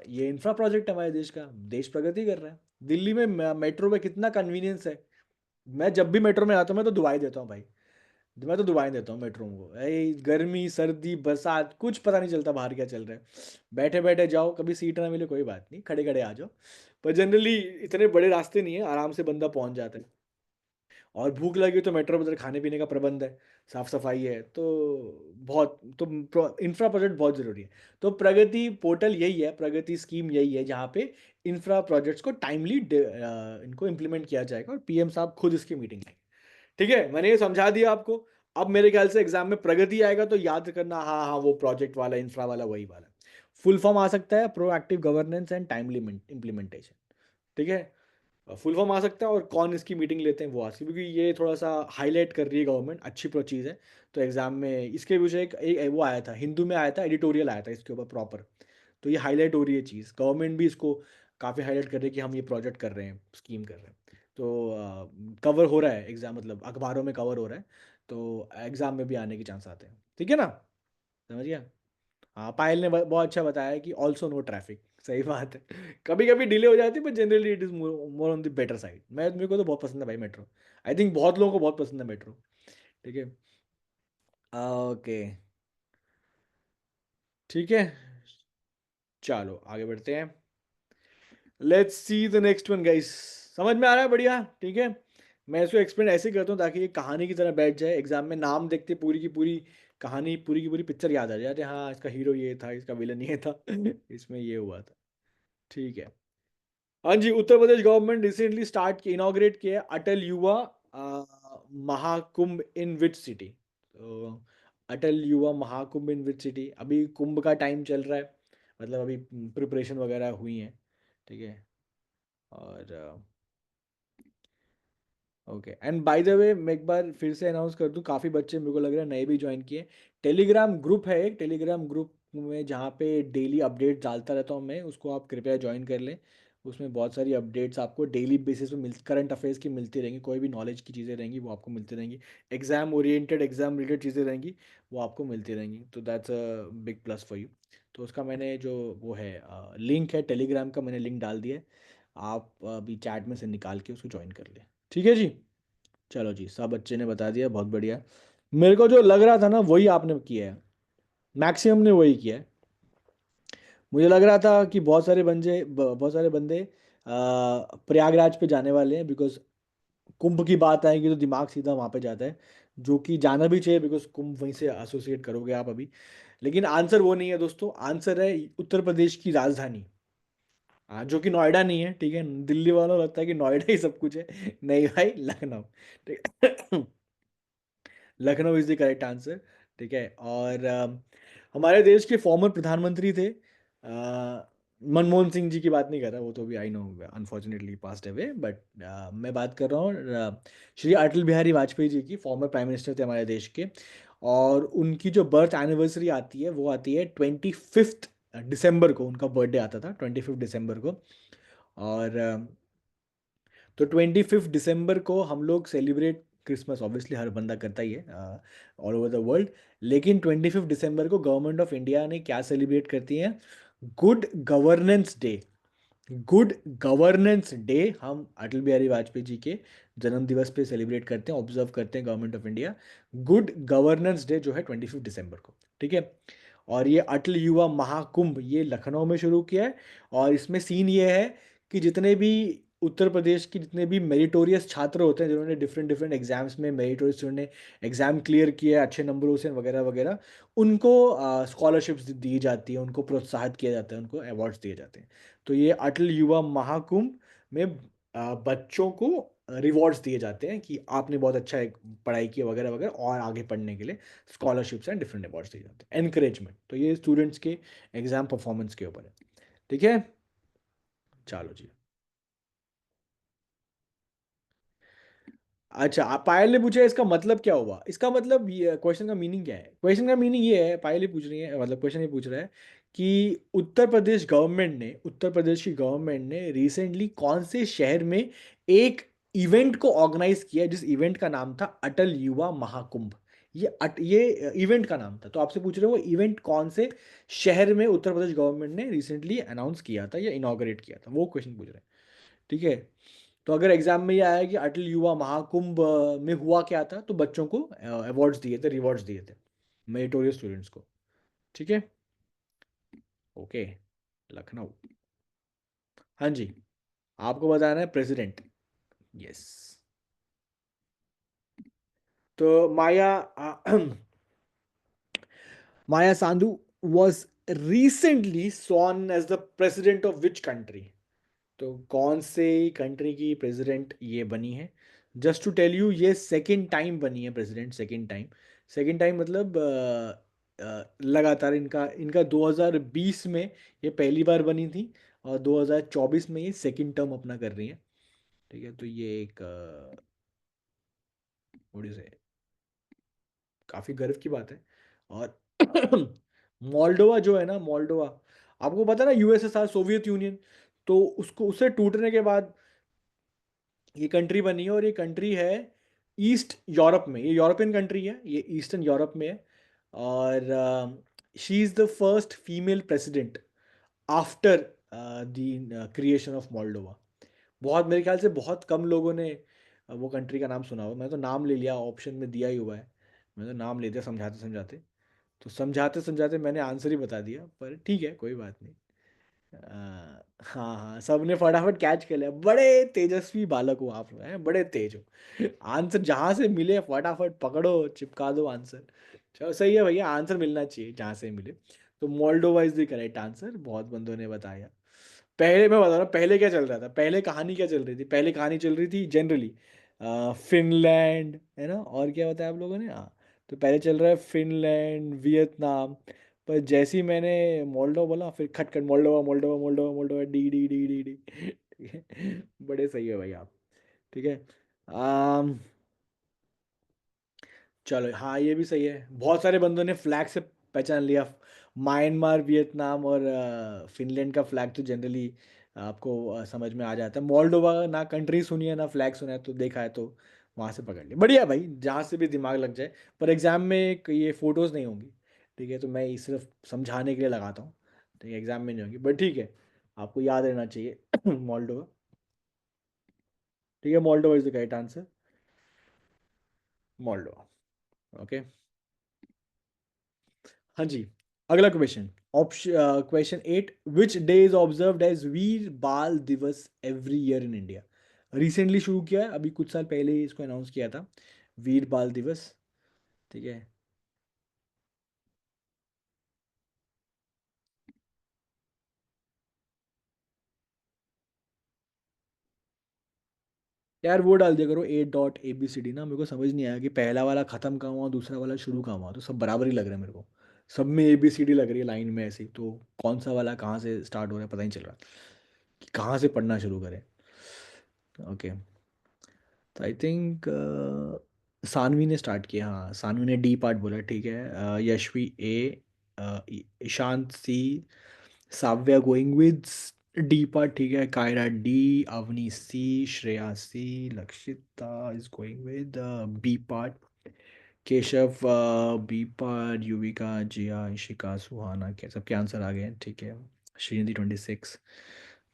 ये इंफ्रा प्रोजेक्ट है हमारे देश का, देश प्रगति कर रहा है। दिल्ली में मेट्रो में कितना कन्वीनियंस है। मैं जब भी मेट्रो में आता हूँ मैं तो दुआई देता हूँ भाई, मैं तो दुआएं देता हूँ मेट्रो को। गर्मी सर्दी बरसात कुछ पता नहीं चलता बाहर क्या चल रहा है। बैठे बैठे जाओ, कभी सीट ना मिले कोई बात नहीं, खड़े खड़े आ जाओ। पर जनरली इतने बड़े रास्ते नहीं है, आराम से बंदा पहुंच जाता है। और भूख लगी तो मेट्रो में उधर खाने पीने का प्रबंध है, साफ सफाई है, तो बहुत तो इंफ्रा प्रोजेक्ट बहुत ज़रूरी है। तो प्रगति पोर्टल यही है, प्रगति स्कीम यही है जहाँ पे इंफ्रा प्रोजेक्ट्स को टाइमली इनको इम्प्लीमेंट किया जाएगा और पीएम साहब खुद इसकी मीटिंग लेंगे। ठीक है, मैंने ये समझा दिया आपको। अब मेरे ख्याल से एग्जाम में प्रगति आएगा तो याद करना, हाँ हाँ वो प्रोजेक्ट वाला इंफ्रा वाला वही वाला। फुल फॉर्म आ सकता है proactive governance and timely implementation. ठीक है। फुल फॉर्म आ सकता है और कौन इसकी मीटिंग लेते हैं वो आ सकती है, क्योंकि ये थोड़ा सा हाईलाइट कर रही है गवर्नमेंट, अच्छी प्रो चीज़ है। तो एग्जाम में इसके विषय वो आया था, हिंदू में आया था, एडिटोरियल आया था इसके ऊपर प्रॉपर। तो ये हाईलाइट हो रही है चीज़, गवर्नमेंट भी इसको काफ़ी हाईलाइट कर रही है कि हम ये प्रोजेक्ट कर रहे हैं, स्कीम कर रहे हैं। तो कवर हो रहा है एग्ज़ाम, मतलब अखबारों में कवर हो रहा है, तो एग्ज़ाम में भी आने के चांस आते हैं। ठीक है ना, समझ गया। हाँ, पायल ने बहुत अच्छा बताया कि ऑल्सो नो ट्रैफिक, सही बात है। कभी कभी डिले हो जाती है पर generally it is more on the better side. मैं मेरे को तो बहुत पसंद है भाई मेट्रो, आई थिंक बहुत लोगों को बहुत पसंद है मेट्रो। ठीक है। ओके। ठीक है, चलो आगे बढ़ते हैं। Let's see the next one guys. समझ में आ रहा है, बढ़िया। ठीक है। मैं इसको एक्सप्लेन ऐसे ही करता हूँ ताकि ये कहानी की तरह बैठ जाए, एग्जाम में नाम देखते पूरी की पूरी कहानी, पूरी की पूरी पिक्चर याद आ जाए, अरे हाँ इसका हीरो ये था, इसका विलन ये था, इसमें ये हुआ था। ठीक है। हाँ जी, Uttar Pradesh government recently start किया, इनॉग्रेट किया है अटल युवा महाकुंभ इन विच सिटी। तो अटल युवा महाकुंभ इन विच सिटी, अभी कुंभ का टाइम चल रहा है, मतलब अभी प्रिपरेशन वगैरह हुई हैं। ठीक है। और okay, and by the way मैं एक बार फिर से अनाउंस कर दूं, काफ़ी बच्चे मेरे को लग रहा है नए भी ज्वाइन किए। टेलीग्राम ग्रुप है एक, टेलीग्राम ग्रुप में जहाँ पे डेली अपडेट डालता रहता हूँ मैं, उसको आप कृपया ज्वाइन कर लें। उसमें बहुत सारी अपडेट्स आपको डेली बेसिस पे करंट अफेयर्स की मिलती रहेंगी, कोई भी नॉलेज की चीज़ें रहेंगी वो आपको मिलती रहेंगी, एग्जाम ओरिएंटेड एग्जाम रिलेटेड चीज़ें रहेंगी वो आपको मिलती रहेंगी। तो that's a big plus for you. तो उसका मैंने जो वो है लिंक है टेलीग्राम का, मैंने लिंक डाल दिया है, आप अभी चैट में से निकाल के उसको ज्वाइन कर लें। ठीक है जी। चलो जी, सब बच्चे ने बता दिया, बहुत बढ़िया। मेरे को जो लग रहा था ना वही आपने किया है, मैक्सिमम ने वही किया है। मुझे लग रहा था कि बहुत सारे बंदे प्रयागराज पे जाने वाले हैं, बिकॉज कुंभ की बात आएगी तो दिमाग सीधा वहाँ पे जाता है, जो कि जाना भी चाहिए बिकॉज कुंभ वहीं से एसोसिएट करोगे आप अभी। लेकिन आंसर वो नहीं है दोस्तों, आंसर है उत्तर प्रदेश की राजधानी। हाँ, जो कि नोएडा नहीं है। ठीक है, दिल्ली वालों को लगता है कि नोएडा ही सब कुछ है, नहीं भाई, लखनऊ। ठीक है। Lucknow is the correct answer. ठीक है। और हमारे देश के फॉर्मर प्रधानमंत्री थे, मनमोहन सिंह जी की बात नहीं कर रहा, वो तो अभी I know unfortunately passed away, but मैं बात कर रहा हूँ श्री अटल बिहारी वाजपेयी जी की, फॉर्मर प्राइम मिनिस्टर थे हमारे देश के। और उनकी जो बर्थ एनिवर्सरी आती है वो आती है 25 दिसंबर को, उनका बर्थडे आता था 25 दिसंबर को। और तो 25 दिसंबर को हम लोग सेलिब्रेट क्रिसमस ऑब्वियसली हर बंदा करता ही है ऑल ओवर द वर्ल्ड। लेकिन 25 दिसंबर को गवर्नमेंट ऑफ इंडिया ने क्या सेलिब्रेट करती है? Good governance day. Good governance day हम अटल बिहारी वाजपेयी जी के जन्म दिवस पे सेलिब्रेट करते हैं, ऑब्जर्व करते हैं government of India. Good governance day जो है 25 दिसंबर को, ठीक है। और ये अटल युवा महाकुंभ ये लखनऊ में शुरू किया है। और इसमें सीन ये है कि जितने भी उत्तर प्रदेश के जितने भी मेरिटोरियस छात्र होते हैं, जिन्होंने डिफरेंट डिफरेंट एग्जाम्स में मेरिटोरियस, जिन्होंने एग्जाम क्लियर किया है अच्छे नंबरों से वगैरह वगैरह, उनको स्कॉलरशिप्स दी जाती है, उनको प्रोत्साहित किया जाता है, उनको अवार्ड्स दिए जाते हैं। तो ये अटल युवा महाकुंभ में बच्चों को रिवॉर्ड्स दिए जाते हैं कि आपने बहुत अच्छा पढ़ाई की वगैरह वगैरह, और आगे पढ़ने के लिए स्कॉलरशिप्स एंड डिफरेंट अवार्ड्स दिए जाते हैं, एनकरेजमेंट। तो ये स्टूडेंट्स के एग्जाम परफॉर्मेंस के ऊपर है, ठीक है। चलो जी। अच्छा, आप पायल ने पूछा इसका मतलब क्या हुआ? इसका मतलब ये क्वेश्चन का मीनिंग क्या है? क्वेश्चन का मीनिंग ये है, पायल ही पूछ रही है, मतलब क्वेश्चन ये पूछ रहा है कि उत्तर प्रदेश की गवर्नमेंट ने रिसेंटली कौन से शहर में एक इवेंट को ऑर्गेनाइज किया, जिस इवेंट का नाम था अटल युवा महाकुंभ। ये इवेंट का नाम था, तो आपसे पूछ रहे हो वो इवेंट कौन से शहर में उत्तर प्रदेश गवर्नमेंट ने रिसेंटली अनाउंस किया था या इनॉग्रेट किया था, वो क्वेश्चन पूछ रहे हैं, ठीक है। तो अगर एग्जाम में ये आया कि अटल युवा महाकुंभ में हुआ क्या था, तो बच्चों को अवार्ड्स दिए थे, रिवॉर्ड्स दिए थे, मेरिटोरियस स्टूडेंट्स को, ठीक है। ओके, लखनऊ। हाँ जी, आपको बताना है प्रेसिडेंट। यस। तो माया Sandhu was recently sworn as the president of which country? तो कौन से कंट्री की प्रेसिडेंट ये बनी है? जस्ट टू टेल यू, ये सेकंड टाइम बनी है president, second time. Second time मतलब लगातार इनका इनका 2020 में ये पहली बार बनी थी, और 2024 में ये सेकंड टर्म अपना कर रही है, ठीक है। तो ये एक से काफ़ी गर्व की बात है। और मोल्डोवा जो है ना, मोल्डोवा, आपको पता है ना, यूएसएसआर, सोवियत यूनियन, तो उसको उससे टूटने के बाद ये कंट्री बनी है। और ये कंट्री है ईस्ट यूरोप में, ये यूरोपियन कंट्री है, ये ईस्टर्न यूरोप में है। और she is the first female president after the creation of Moldova. बहुत, मेरे ख्याल से बहुत कम लोगों ने वो कंट्री का नाम सुना होगा। मैं तो नाम ले लिया, ऑप्शन में दिया ही हुआ है, मैं तो नाम ले दिया समझाते समझाते। तो समझाते समझाते मैंने आंसर ही बता दिया, पर ठीक है, कोई बात नहीं। हाँ हाँ, सबने फटाफट कैच कर लिया। बड़े तेजस्वी बालक हो आप, हैं बड़े तेज हो, आंसर जहाँ से मिले फटाफट पकड़ो, चिपका दो आंसर। चलो सही है भैया, आंसर मिलना चाहिए जहाँ से मिले। तो Moldova is the correct answer, बहुत बंदों ने बताया। पहले मैं बता रहा हूँ पहले क्या चल रहा था, पहले कहानी क्या चल रही थी, पहले कहानी चल रही थी जनरली फिनलैंड, है ना, और क्या बताया आप लोगों ने? हाँ, तो पहले चल रहा है फिनलैंड, वियतनाम। पर जैसे ही मैंने मोल्डोवा बोला, फिर खटखट Moldova Moldova Moldova Moldova, D D D D D. ठीक है, बड़े सही है भाई आप, ठीक है। आम, चलो हाँ, ये भी सही है, बहुत सारे बंदों ने फ्लैग से पहचान लिया। म्यांमार, वियतनाम और फिनलैंड का फ्लैग तो जनरली आपको समझ में आ जाता है। मोल्डोवा ना कंट्री सुनी है ना फ्लैग सुना है, तो देखा है तो वहाँ से पकड़ लिया। बढ़िया भाई, जहाँ से भी दिमाग लग जाए। पर एग्जाम में ये फोटोज़ नहीं होंगी, ठीक है, तो मैं ये सिर्फ समझाने के लिए लगाता हूँ, ठीक है, एग्जाम में नहीं होंगी, बट ठीक है, आपको याद रहना चाहिए। मोल्डोवा, ठीक है, Moldova is the correct answer, Moldova. Okay, हाँ जी। अगला question, option question 8, which day is observed as Veer Bal Diwas every year in India? Recently शुरू किया है, अभी कुछ साल पहले ही इसको अनाउंस किया था, वीर बाल दिवस, ठीक है। यार वो डाल दिया करो A.ABCD ना, मेरे को समझ नहीं आया कि पहला वाला खत्म कहाँ हुआ, दूसरा वाला शुरू कहाँ हुआ, तो सब बराबर ही लग रहा है मेरे को। सब में ABCD लग रही है लाइन में ऐसी, तो कौन सा वाला कहाँ से स्टार्ट हो रहा है पता नहीं चल रहा कि कहाँ से पढ़ना शुरू करें। ओके, तो आई थिंक सानवी ने स्टार्ट किया, हाँ सानवी ने डी पार्ट बोला, ठीक है। Yashavi A, Ishant C, Saavya going with D part ठीक है, Kaira D, Avni C, Shreya C, Lakshita is going with B part, Keshav B part, Yuvika, Jiya, Ishika, Suhana के सबके आंसर आ गए हैं, ठीक है। श्रीनिधि 26,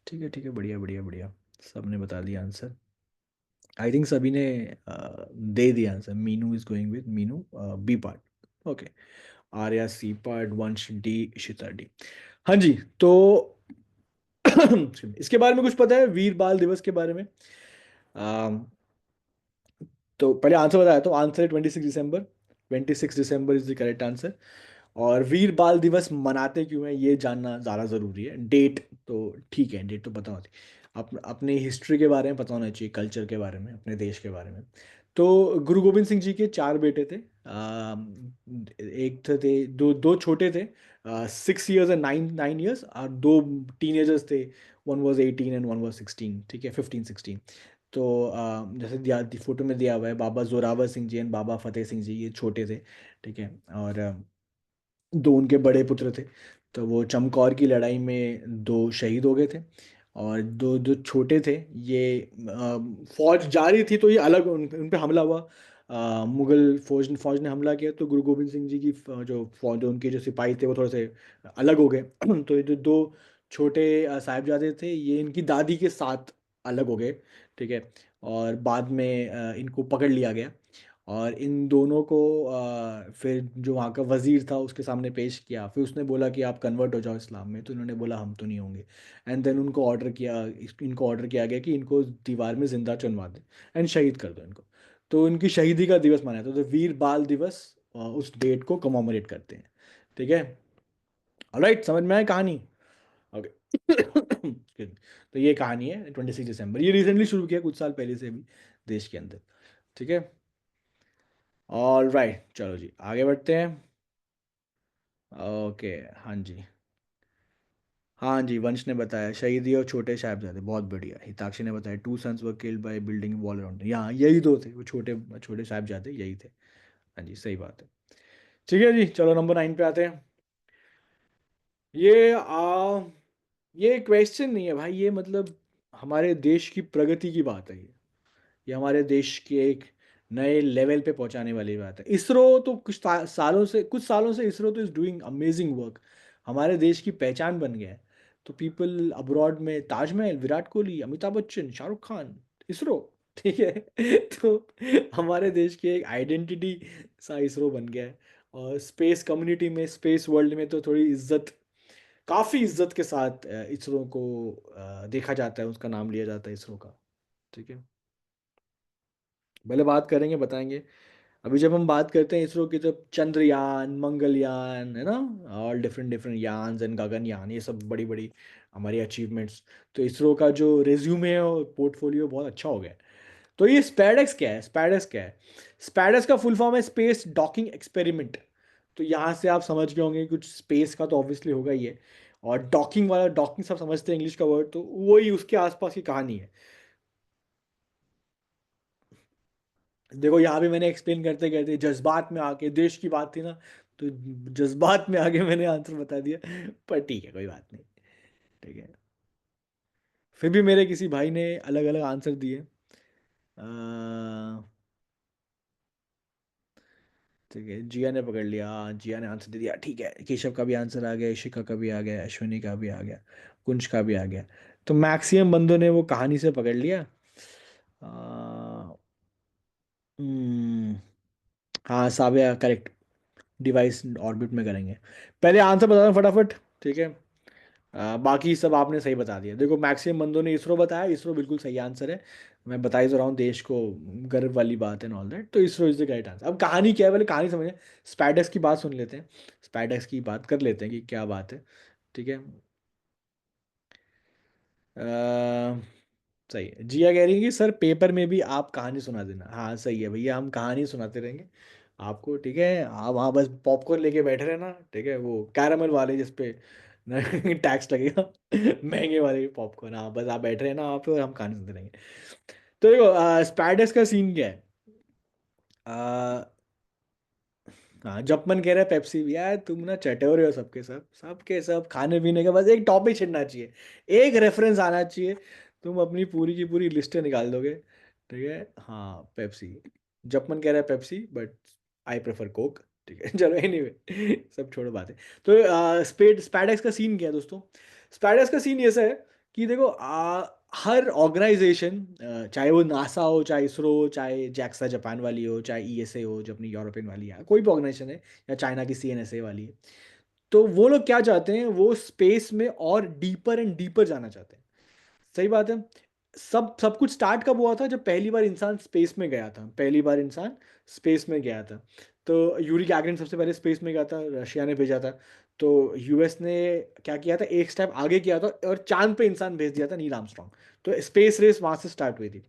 ठीक है ठीक है, बढ़िया बढ़िया बढ़िया, सबने बता दिया आंसर। आई थिंक सभी ने दे दिया answer. Meenu is going with Meenu B part, okay. Arya C part, Vansh D, Ishita D. हाँ जी, तो इसके बारे में कुछ पता है, वीर बाल दिवस के बारे में? अम, तो पहले आंसर बताया, तो आंसर है 26 दिसंबर। 26 दिसंबर इज द करेक्ट आंसर। और वीर बाल दिवस मनाते क्यों है ये जानना ज़्यादा ज़रूरी है, डेट तो ठीक है, डेट तो पता होती, अपने हिस्ट्री के बारे में पता होना चाहिए, कल्चर के बारे में, अपने देश के बारे में। तो गुरु गोविंद सिंह जी के चार बेटे थे। एक थे दो दो छोटे थे, 6 years एंड 9 9 years, और दो टीनेजर्स थे। One was 18 and one was 16, ठीक है, 15 16। तो जैसे दिया फोटो में दिया हुआ है, बाबा जोरावर सिंह जी एंड बाबा फतेह सिंह जी, ये छोटे थे, ठीक है। और दो उनके बड़े पुत्र थे। तो वो चमकौर की लड़ाई में दो शहीद हो गए थे। और दो जो छोटे थे, ये फौज जा रही थी तो ये अलग उन पे हमला हुआ। मुगल फौज ने हमला किया, तो गुरु गोविंद सिंह जी की जो फौज, जो उनके जो सिपाही थे वो थोड़े से अलग हो गए। तो ये जो दो छोटे साहिबजादे थे, ये इनकी दादी के साथ अलग हो गए, ठीक है। और बाद में इनको पकड़ लिया गया। और इन दोनों को फिर जो वहाँ का वजीर था उसके सामने पेश किया, फिर उसने बोला कि आप कन्वर्ट हो जाओ इस्लाम में, तो इन्होंने बोला हम तो नहीं होंगे। एंड देन इनको ऑर्डर किया गया कि इनको दीवार में जिंदा चुनवा दें एंड शहीद कर दो इनको। तो इनकी शहीदी का दिवस मनाया था, तो वीर बाल दिवस उस डेट को कमोमरेट करते हैं, ठीक है। ऑलराइट, समझ में आया कहानी? ओके। तो ये कहानी है 26 दिसंबर, ये रिसेंटली शुरू किया, कुछ साल पहले से भी देश के अंदर, ठीक है। ऑल राइट, चलो जी आगे बढ़ते हैं। ओके, हाँ जी। हाँ जी, वंश ने बताया शहीदी और छोटे साहबजादे, बहुत बढ़िया। हिताक्षी ने बताया 2 sons were killed by building wall around, यहाँ यही दो थे, वो छोटे छोटे साहबजादे यही थे। हाँ जी, सही बात है। ठीक है जी, चलो नंबर 9 पे आते हैं। ये ये क्वेश्चन नहीं है भाई, ये मतलब हमारे देश की प्रगति की बात है ये हमारे देश के एक नए लेवल पे पहुंचाने वाली बात है। इसरो तो कुछ सालों से इसरो तो इज डूइंग अमेजिंग वर्क, हमारे देश की पहचान बन गया है। तो पीपल अब्रॉड में ताजमहल, विराट कोहली, अमिताभ बच्चन, शाहरुख खान, इसरो, ठीक है। तो हमारे देश की एक आइडेंटिटी सा इसरो बन गया है। और स्पेस कम्युनिटी में, स्पेस वर्ल्ड में तो थोड़ी इज्जत, काफ़ी इज्जत के साथ इसरो को देखा जाता है, उसका नाम लिया जाता है इसरो का, ठीक है। पहले बात करेंगे, बताएंगे। अभी जब हम बात करते हैं इसरो की, तो चंद्रयान, मंगलयान, है ना, all different different yarns and Gaganyaan, ये सब बड़ी बड़ी हमारी अचीवमेंट्स। तो इसरो का जो रिज्यूमे है और पोर्टफोलियो बहुत अच्छा हो गया है। तो ये स्पैडेक्स क्या है? स्पैडेक्स क्या है? स्पैडेक्स का फुल फॉर्म है स्पेस डॉकिंग एक्सपेरिमेंट। तो यहाँ से आप समझ गए होंगे कुछ स्पेस का तो ऑब्वियसली होगा ही है। और डॉकिंग वाला, डॉकिंग सब समझते हैं इंग्लिश का वर्ड, तो वही उसके आसपास की कहानी है। देखो यहाँ भी मैंने एक्सप्लेन करते करते जज्बात में आके, देश की बात थी ना, तो जज्बात में आके मैंने आंसर बता दिया। पर ठीक है, कोई बात नहीं, ठीक है। फिर भी मेरे किसी भाई ने अलग अलग आंसर दिए। ठीक है, जिया ने पकड़ लिया, हाँ, जिया ने आंसर दे दिया, ठीक है। केशव का भी आंसर आ गया, इशिका का भी आ गया, अश्विनी का भी आ गया, कुंज का भी आ गया। तो मैक्सिमम बंदों ने वो कहानी से पकड़ लिया। आ, हम्म, हाँ, साबिया करेक्ट, डिवाइस ऑर्बिट में करेंगे। पहले आंसर बता दो फटाफट, ठीक है। बाकी सब आपने सही बता दिया। देखो मैक्सिमम बंदों ने इसरो बताया, इसरो बिल्कुल सही आंसर है। मैं बता ही तो रहा हूँ, देश को गर्व वाली बात है, ऑल दैट, तो ISRO is the right answer. अब कहानी क्या है, पहले कहानी समझे। स्पैडेक्स की बात सुन लेते हैं, स्पैडेक्स की बात कर लेते हैं कि क्या बात है, ठीक है। अ, सही है, जिया कह रही है कि सर पेपर में भी आप कहानी सुना देना। हाँ सही है भैया, हम कहानी सुनाते रहेंगे आपको, ठीक है। आप वहाँ बस पॉपकॉर्न लेके बैठे रहना, ठीक है, वो कैरामल वाले जिसपे टैक्स लगेगा, महंगे वाले पॉपकॉर्न, हाँ बस आप बैठे रहना वहाँ पे और हम कहानी सुनते रहेंगे। तो देखो स्पैडस का सीन क्या है। हाँ, जपमन कह रहा है पेप्सी भी। यार तुम ना चटे हो रहे हो सबके सब, सबके सब खाने पीने का बस एक टॉपिक छिड़ना चाहिए, एक रेफरेंस आना चाहिए, तुम अपनी पूरी की पूरी लिस्ट निकाल दोगे। ठीक है, हाँ पेप्सी। जपमन कह रहा है Pepsi but I prefer Coke. ठीक है चलो एनीवे सब छोड़ो बातें। तो स्पैडेक्स का सीन क्या है दोस्तों? स्पैडेक्स का सीन ऐसा है कि देखो हर ऑर्गेनाइजेशन, चाहे वो नासा हो, चाहे इसरो हो, चाहे जैक्सा जापान वाली हो, चाहे ईएसए हो जो अपनी यूरोपियन वाली है, कोई भी ऑर्गेनाइजेशन है, या चाइना की सीएनएसए वाली है, तो वो लोग क्या चाहते हैं, वो स्पेस में और डीपर एंड डीपर जाना चाहते हैं। सही बात है। सब सब कुछ स्टार्ट कब हुआ था? जब पहली बार इंसान स्पेस में गया था, पहली बार इंसान स्पेस में गया था। तो यूरी गैगरिन सबसे पहले स्पेस में गया था, रशिया ने भेजा था। तो यूएस ने क्या किया था, एक स्टेप आगे किया था और चांद पे इंसान भेज दिया था, नील आर्मस्ट्रॉन्ग। तो स्पेस रेस वहां से स्टार्ट हुई थी।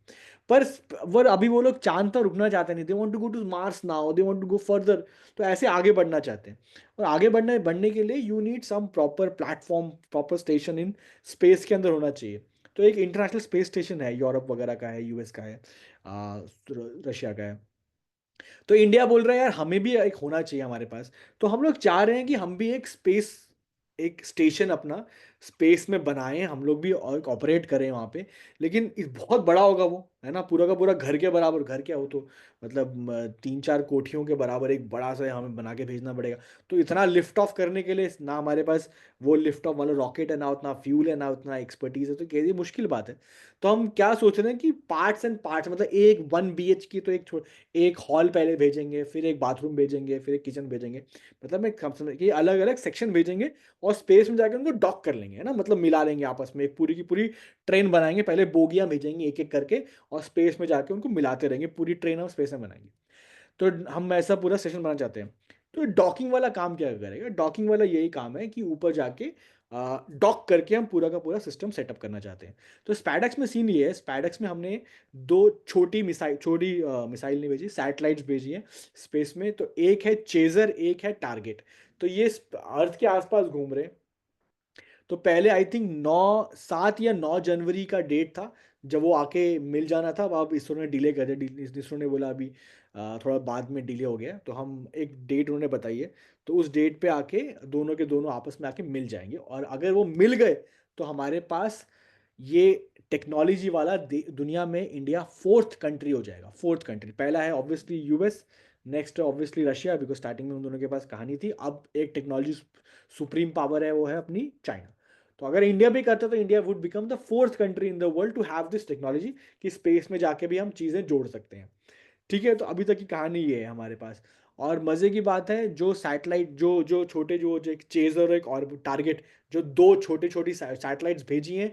पर अभी वो लोग चांद पर रुकना चाहते नहीं, they want to go to Mars now, they want to go further. तो ऐसे आगे बढ़ना चाहते हैं। और आगे बढ़ने के लिए you need some proper platform, proper station in space के अंदर होना चाहिए। तो एक इंटरनेशनल स्पेस स्टेशन है, यूरोप वगैरह का है, यूएस का है, रशिया का है। तो इंडिया बोल रहा है यार हमें भी एक होना चाहिए हमारे पास। तो हम लोग चाह रहे हैं कि हम भी एक स्पेस, एक स्टेशन अपना स्पेस में बनाएं, हम लोग भी और ऑपरेट करें वहाँ पे। लेकिन इस बहुत बड़ा होगा वो, है ना, पूरा का पूरा घर के बराबर, घर क्या हो तो मतलब 3-4 कोठियों के बराबर एक बड़ा सा हमें बना के भेजना पड़ेगा। तो इतना लिफ्ट ऑफ करने के लिए ना हमारे पास वो लिफ्ट ऑफ वाला रॉकेट है, ना उतना फ्यूल है, ना उतना एक्सपर्टीज है, तो कैसे मुश्किल बात है। तो हम क्या सोच रहे हैं कि पार्ट्स एंड पार्ट्स, मतलब एक 1 BH की, तो एक हॉल पहले भेजेंगे, फिर एक बाथरूम भेजेंगे, फिर एक किचन भेजेंगे। मतलब मैं कम समझ कि अलग अलग सेक्शन भेजेंगे और स्पेस में जाकर उनको डॉक कर लेंगे, है ना, मतलब मिला लेंगे आपस में, एक पूरी की पूरी ट्रेन बनाएंगे, पहले बोगियां भेजेंगे एक एक करके, और स्पेस में जाके उनको मिलाते रहेंगे, पूरी ट्रेन हम स्पेस में बनाएंगे। तो हम ऐसा पूरा सेशन बनाना चाहते हैं। तो डॉकिंग वाला काम क्या करेगा? डॉकिंग वाला यही काम है कि ऊपर जाके डॉक करके हम पूरा का पूरा सिस्टम सेटअप करना चाहते हैं। तो स्पैडेक्स में सीन ये है, स्पैडेक्स में हमने दो छोटी मिसाइल नहीं भेजी, सैटेलाइट्स भेजी हैं स्पेस में। तो एक है चेजर, एक है टारगेट। तो ये अर्थ के आसपास घूम रहे हैं। तो पहले आई थिंक 7 या 9 जनवरी का डेट था जब वो आके मिल जाना था। अब इसरो ने डिले कर दिया, इसरो ने बोला अभी थोड़ा बाद में डिले हो गया, तो हम एक डेट उन्होंने बताई है। तो उस डेट पे आके दोनों के दोनों आपस में आके मिल जाएंगे, और अगर वो मिल गए तो हमारे पास ये टेक्नोलॉजी वाला दुनिया में इंडिया फोर्थ कंट्री हो जाएगा। फोर्थ कंट्री, पहला है ऑब्वियसली यूएस, नेक्स्ट है ऑब्वियसली रशिया, बिकॉज स्टार्टिंग में उन दोनों के पास कहानी थी। अब एक टेक्नोलॉजी सुप्रीम पावर है, वो है अपनी चाइना। तो अगर इंडिया भी करता तो India would become the fourth country in the world to have this technology, कि स्पेस में जाके भी हम चीज़ें जोड़ सकते हैं। ठीक है, तो अभी तक की कहानी ये है हमारे पास। और मज़े की बात है, जो सैटेलाइट, जो जो छोटे जो एक चेजर, एक और टारगेट, जो दो छोटी छोटी सैटेलाइट्स भेजी हैं,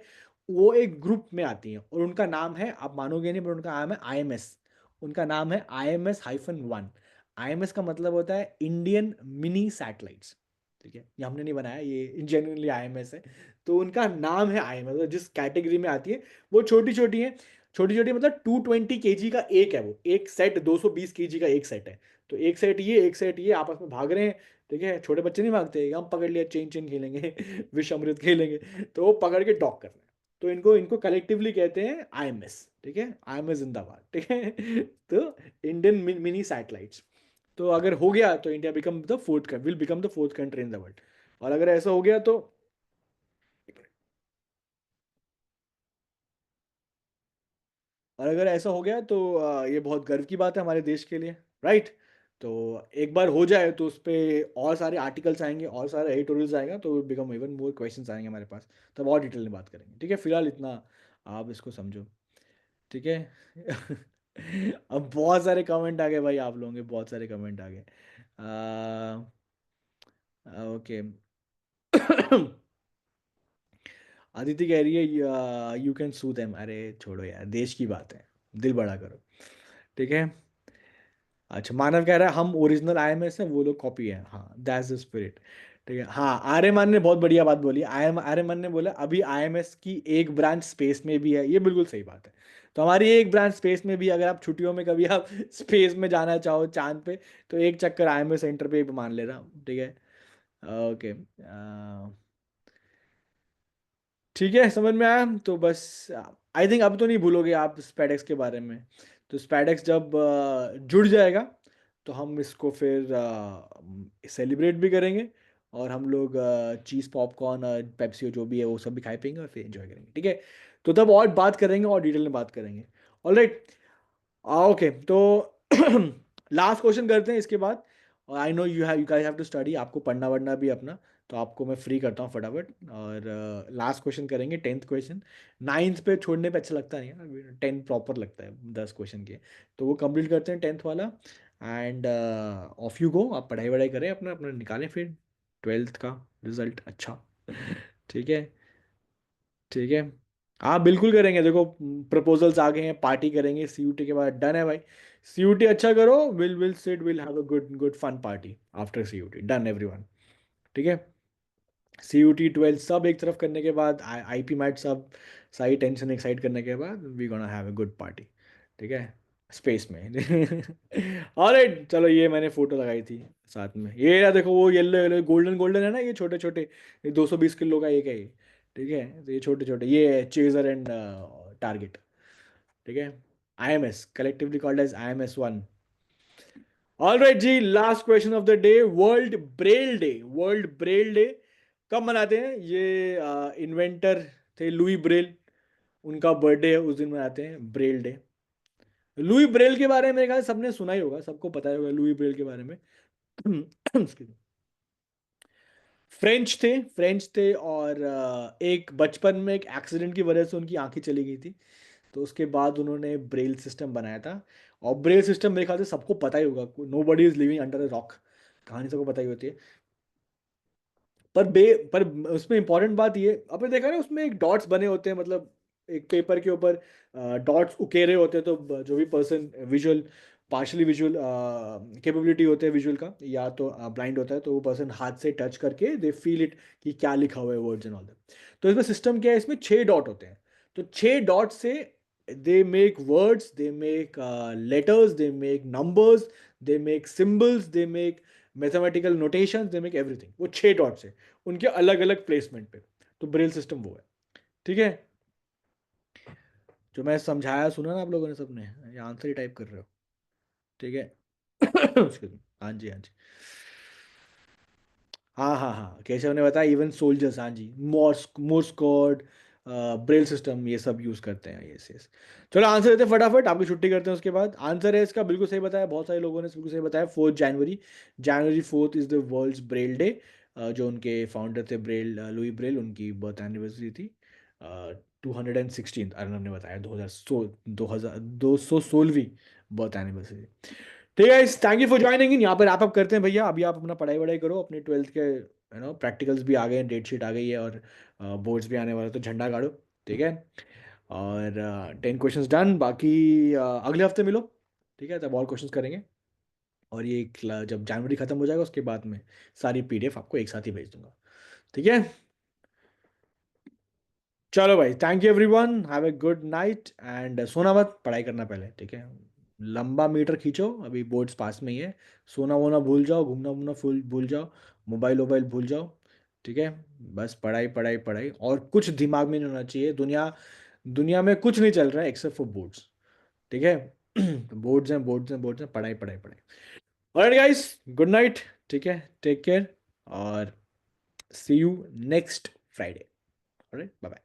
वो एक ग्रुप में आती हैं, और उनका नाम है, आप मानोगे नहीं, पर उनका नाम है आईएमएस। उनका नाम है IMS-1। आईएमएस का मतलब होता है इंडियन मिनी सैटेलाइट्स। ठीक है, ये हमने नहीं बनाया, ये जेन्युइनली आईएमएस है। तो उनका नाम है आईएमएस, जिस कैटेगरी में आती है वो छोटी छोटी है। छोटी छोटी मतलब 220 kg का एक है, वो एक सेट 220 kg का एक सेट है। तो एक सेट ये, एक सेट ये आपस में भाग रहे हैं। ठीक है, छोटे बच्चे नहीं भागते, हम पकड़ लिया, चेन चेन खेलेंगे विष अमृत खेलेंगे। तो वो पकड़ के डॉक कर रहे हैं। तो इनको इनको कलेक्टिवली कहते हैं आईएमएस। ठीक है, आईएमएस जिंदाबाद। ठीक है तो इंडियन मिनी सैटेलाइट्स। तो अगर हो गया तो India become the fourth, will become the fourth country in the world. और अगर ऐसा हो गया तो, और अगर ऐसा हो गया तो ये बहुत गर्व की बात है हमारे देश के लिए, राइट। तो एक बार हो जाए तो उस पर और सारे आर्टिकल्स आएंगे, और सारे एडिटोरियल्स आएगा, तो बिकम इवन मोर क्वेश्चंस आएंगे हमारे पास। तब और डिटेल में बात करेंगे। ठीक है, फिलहाल इतना आप इसको समझो। ठीक है अब बहुत सारे कमेंट आ गए भाई, आप लोगों के बहुत सारे कमेंट आ गए। ओके अदिति कह रही है यू कैन सू देम। अरे छोड़ो यार, देश की बात है, दिल बड़ा करो। ठीक है। अच्छा, मानव कह रहा है हम ओरिजिनल IMS है, वो लोग कॉपी है। हाँ, दैट्स द स्पिरिट। ठीक है, हाँ आर्यमान ने बहुत बढ़िया बात बोली। आर्यमान ने बोला अभी IMS की एक ब्रांच स्पेस में भी है, ये बिल्कुल सही बात है। तो हमारी एक ब्रांच स्पेस में भी, अगर आप छुट्टियों में कभी आप स्पेस में जाना चाहो, चांद पे, तो एक चक्कर IMS सेंटर पे मान ले रहा हूँ। ठीक है, ओके, ठीक है, समझ में आया। तो बस आई थिंक अब तो नहीं भूलोगे आप स्पैडेक्स के बारे में। तो स्पैडेक्स जब जुड़ जाएगा, तो हम इसको फिर सेलिब्रेट भी करेंगे, और हम लोग चीज़ पॉपकॉर्न और पेप्सी जो भी है वो सब भी खाए पिएंगे और फिर एंजॉय करेंगे, ठीक है। तो तब और बात करेंगे और डिटेल में बात करेंगे। ऑलराइट। ओके, तो लास्ट क्वेश्चन करते हैं इसके बाद। और I know you guys have to study, आपको पढ़ना वढ़ना भी अपना, तो आपको मैं फ्री करता हूँ फटाफट। और लास्ट क्वेश्चन करेंगे, 10th क्वेश्चन। 9th पे छोड़ने पे अच्छा लगता नहीं है, 10 प्रॉपर लगता है 10 क्वेश्चन के। तो वो कंप्लीट करते हैं 10th वाला। एंड ऑफ यू गो, आप पढ़ाई वढ़ाई करें अपना अपना, निकालें फिर 12th का रिजल्ट अच्छा। ठीक है। ठीक है। हाँ बिल्कुल करेंगे, देखो प्रपोजल्स आ गए हैं, पार्टी करेंगे सीयूटी के बाद, डन है भाई। सीयूटी अच्छा करो, will sit, will have a good good fun party after CUET, done everyone. ठीक है। सीयूटी 12 सब एक तरफ करने के बाद, आईपी मैट सब, सारी टेंशन एक्साइड करने के बाद, we gonna have a good party. ठीक है। स्पेस में। ऑलराइट, चलो ये मैंने फोटो लगाई थी साथ में, ये ना देखो वो येलो येलो गोल्डन गोल्डन है ना, ये छोटे छोटे, ये 220 किलो का एक है ये। ठीक है, तो ये छोटे छोटे, ये चेजर एंड टारगेट। ठीक है। IMS collectively called as IMS-1। Alright जी, last question of the day, world Braille day. World Braille day कब मनाते हैं? ये इन्वेंटर थे लुई ब्रेल, उनका बर्थडे है उस दिन मनाते हैं ब्रेल डे। लुई ब्रेल के बारे में मेरे ख्याल से सबने सुना ही होगा, सबको पता ही होगा लुई ब्रेल के बारे में। Excuse me। फ्रेंच थे और एक बचपन में एक एक्सीडेंट की वजह से उनकी आंखें चली गई थी। तो उसके बाद उन्होंने ब्रेल सिस्टम बनाया था। और ब्रेल सिस्टम मेरे ख्याल से सबको पता ही होगा, nobody is living under a rock, कहानी सबको पता ही होती है। पर उसमें इंपॉर्टेंट बात ये, आपने देखा ना उसमें एक डॉट्स बने होते हैं, मतलब एक पेपर के ऊपर डॉट्स उकेरे होते हैं, तो जो भी person visual, partially visual capability होते हैं विजुअल का, या तो ब्लाइंड होता है, तो वो पर्सन हाथ से टच करके दे फील इट कि क्या लिखा हुआ है वर्ड्स एंड ऑल दैट। तो इसमें सिस्टम क्या है, इसमें 6 डॉट होते हैं। तो 6 डॉट से they make words, they make letters, they make numbers, they make symbols, they make mathematical notation, they make everything, वो 6 डॉट से, उनके अलग अलग प्लेसमेंट पे। तो ब्रेल सिस्टम वो है। ठीक है। जो मैं समझाया सुना ना आप लोगों ने सबने, ये आंसर ही टाइप कर रहे हो। ठीक है। Excuse me। हाँ जी, हाँ जी। हाँ हाँ हाँ, केशव ने बताया इवन सोल्जर्स, हाँ जी, Morse Morse code, Braille system, ये सब यूज़ करते हैं, यस यस। चलो आंसर देते हैं फटाफट, आपकी छुट्टी करते हैं उसके बाद। आंसर है इसका बिल्कुल सही बताया, बहुत सारे लोगों ने बिल्कुल सही बताया, 4 जनवरी। January 4 is the world's Braille day. जो उनके फाउंडर थे ब्रेल, लुई ब्रेल, उनकी बर्थ एनिवर्सरी थी। 216 अर्नब ने बताया, 2016वीं बर्थ एनिवर्सरी। ठीक है, thank you for joining in. यहाँ पर आप करते हैं भैया, अभी आप अपना पढ़ाई वढ़ाई करो, अपने 12th के प्रैक्टिकल्स भी आ गए हैं, डेट शीट आ गई है, और बोर्ड्स भी आने वाले हैं, तो झंडा गाड़ो। ठीक है। और 10 क्वेश्चंस डन, बाकी अगले हफ्ते मिलो। ठीक है, तब और क्वेश्चंस करेंगे। और ये जब जनवरी खत्म हो जाएगा उसके बाद में सारी PDF आपको एक साथ ही भेज दूंगा। ठीक है। चलो भाई, thank you everyone, have a good night, and सोना मत, पढ़ाई करना पहले, ठीक है। लंबा मीटर खींचो, अभी बोर्ड्स पास में ही है। सोना वोना भूल जाओ, घूमना वूमना फुल भूल जाओ, मोबाइल वोबाइल भूल जाओ। ठीक है। बस पढ़ाई पढ़ाई पढ़ाई, और कुछ दिमाग में नहीं होना चाहिए, दुनिया दुनिया में कुछ नहीं चल रहा है एक्सेप्ट फॉर बोर्ड्स। ठीक है। बोर्ड्स हैं, बोर्ड्स हैं, बोर्ड्स हैं, पढ़ाई पढ़ाई पढ़ाई। Alright guys, good night. ठीक है, टेक केयर, और see you next Friday. Alright, bye bye.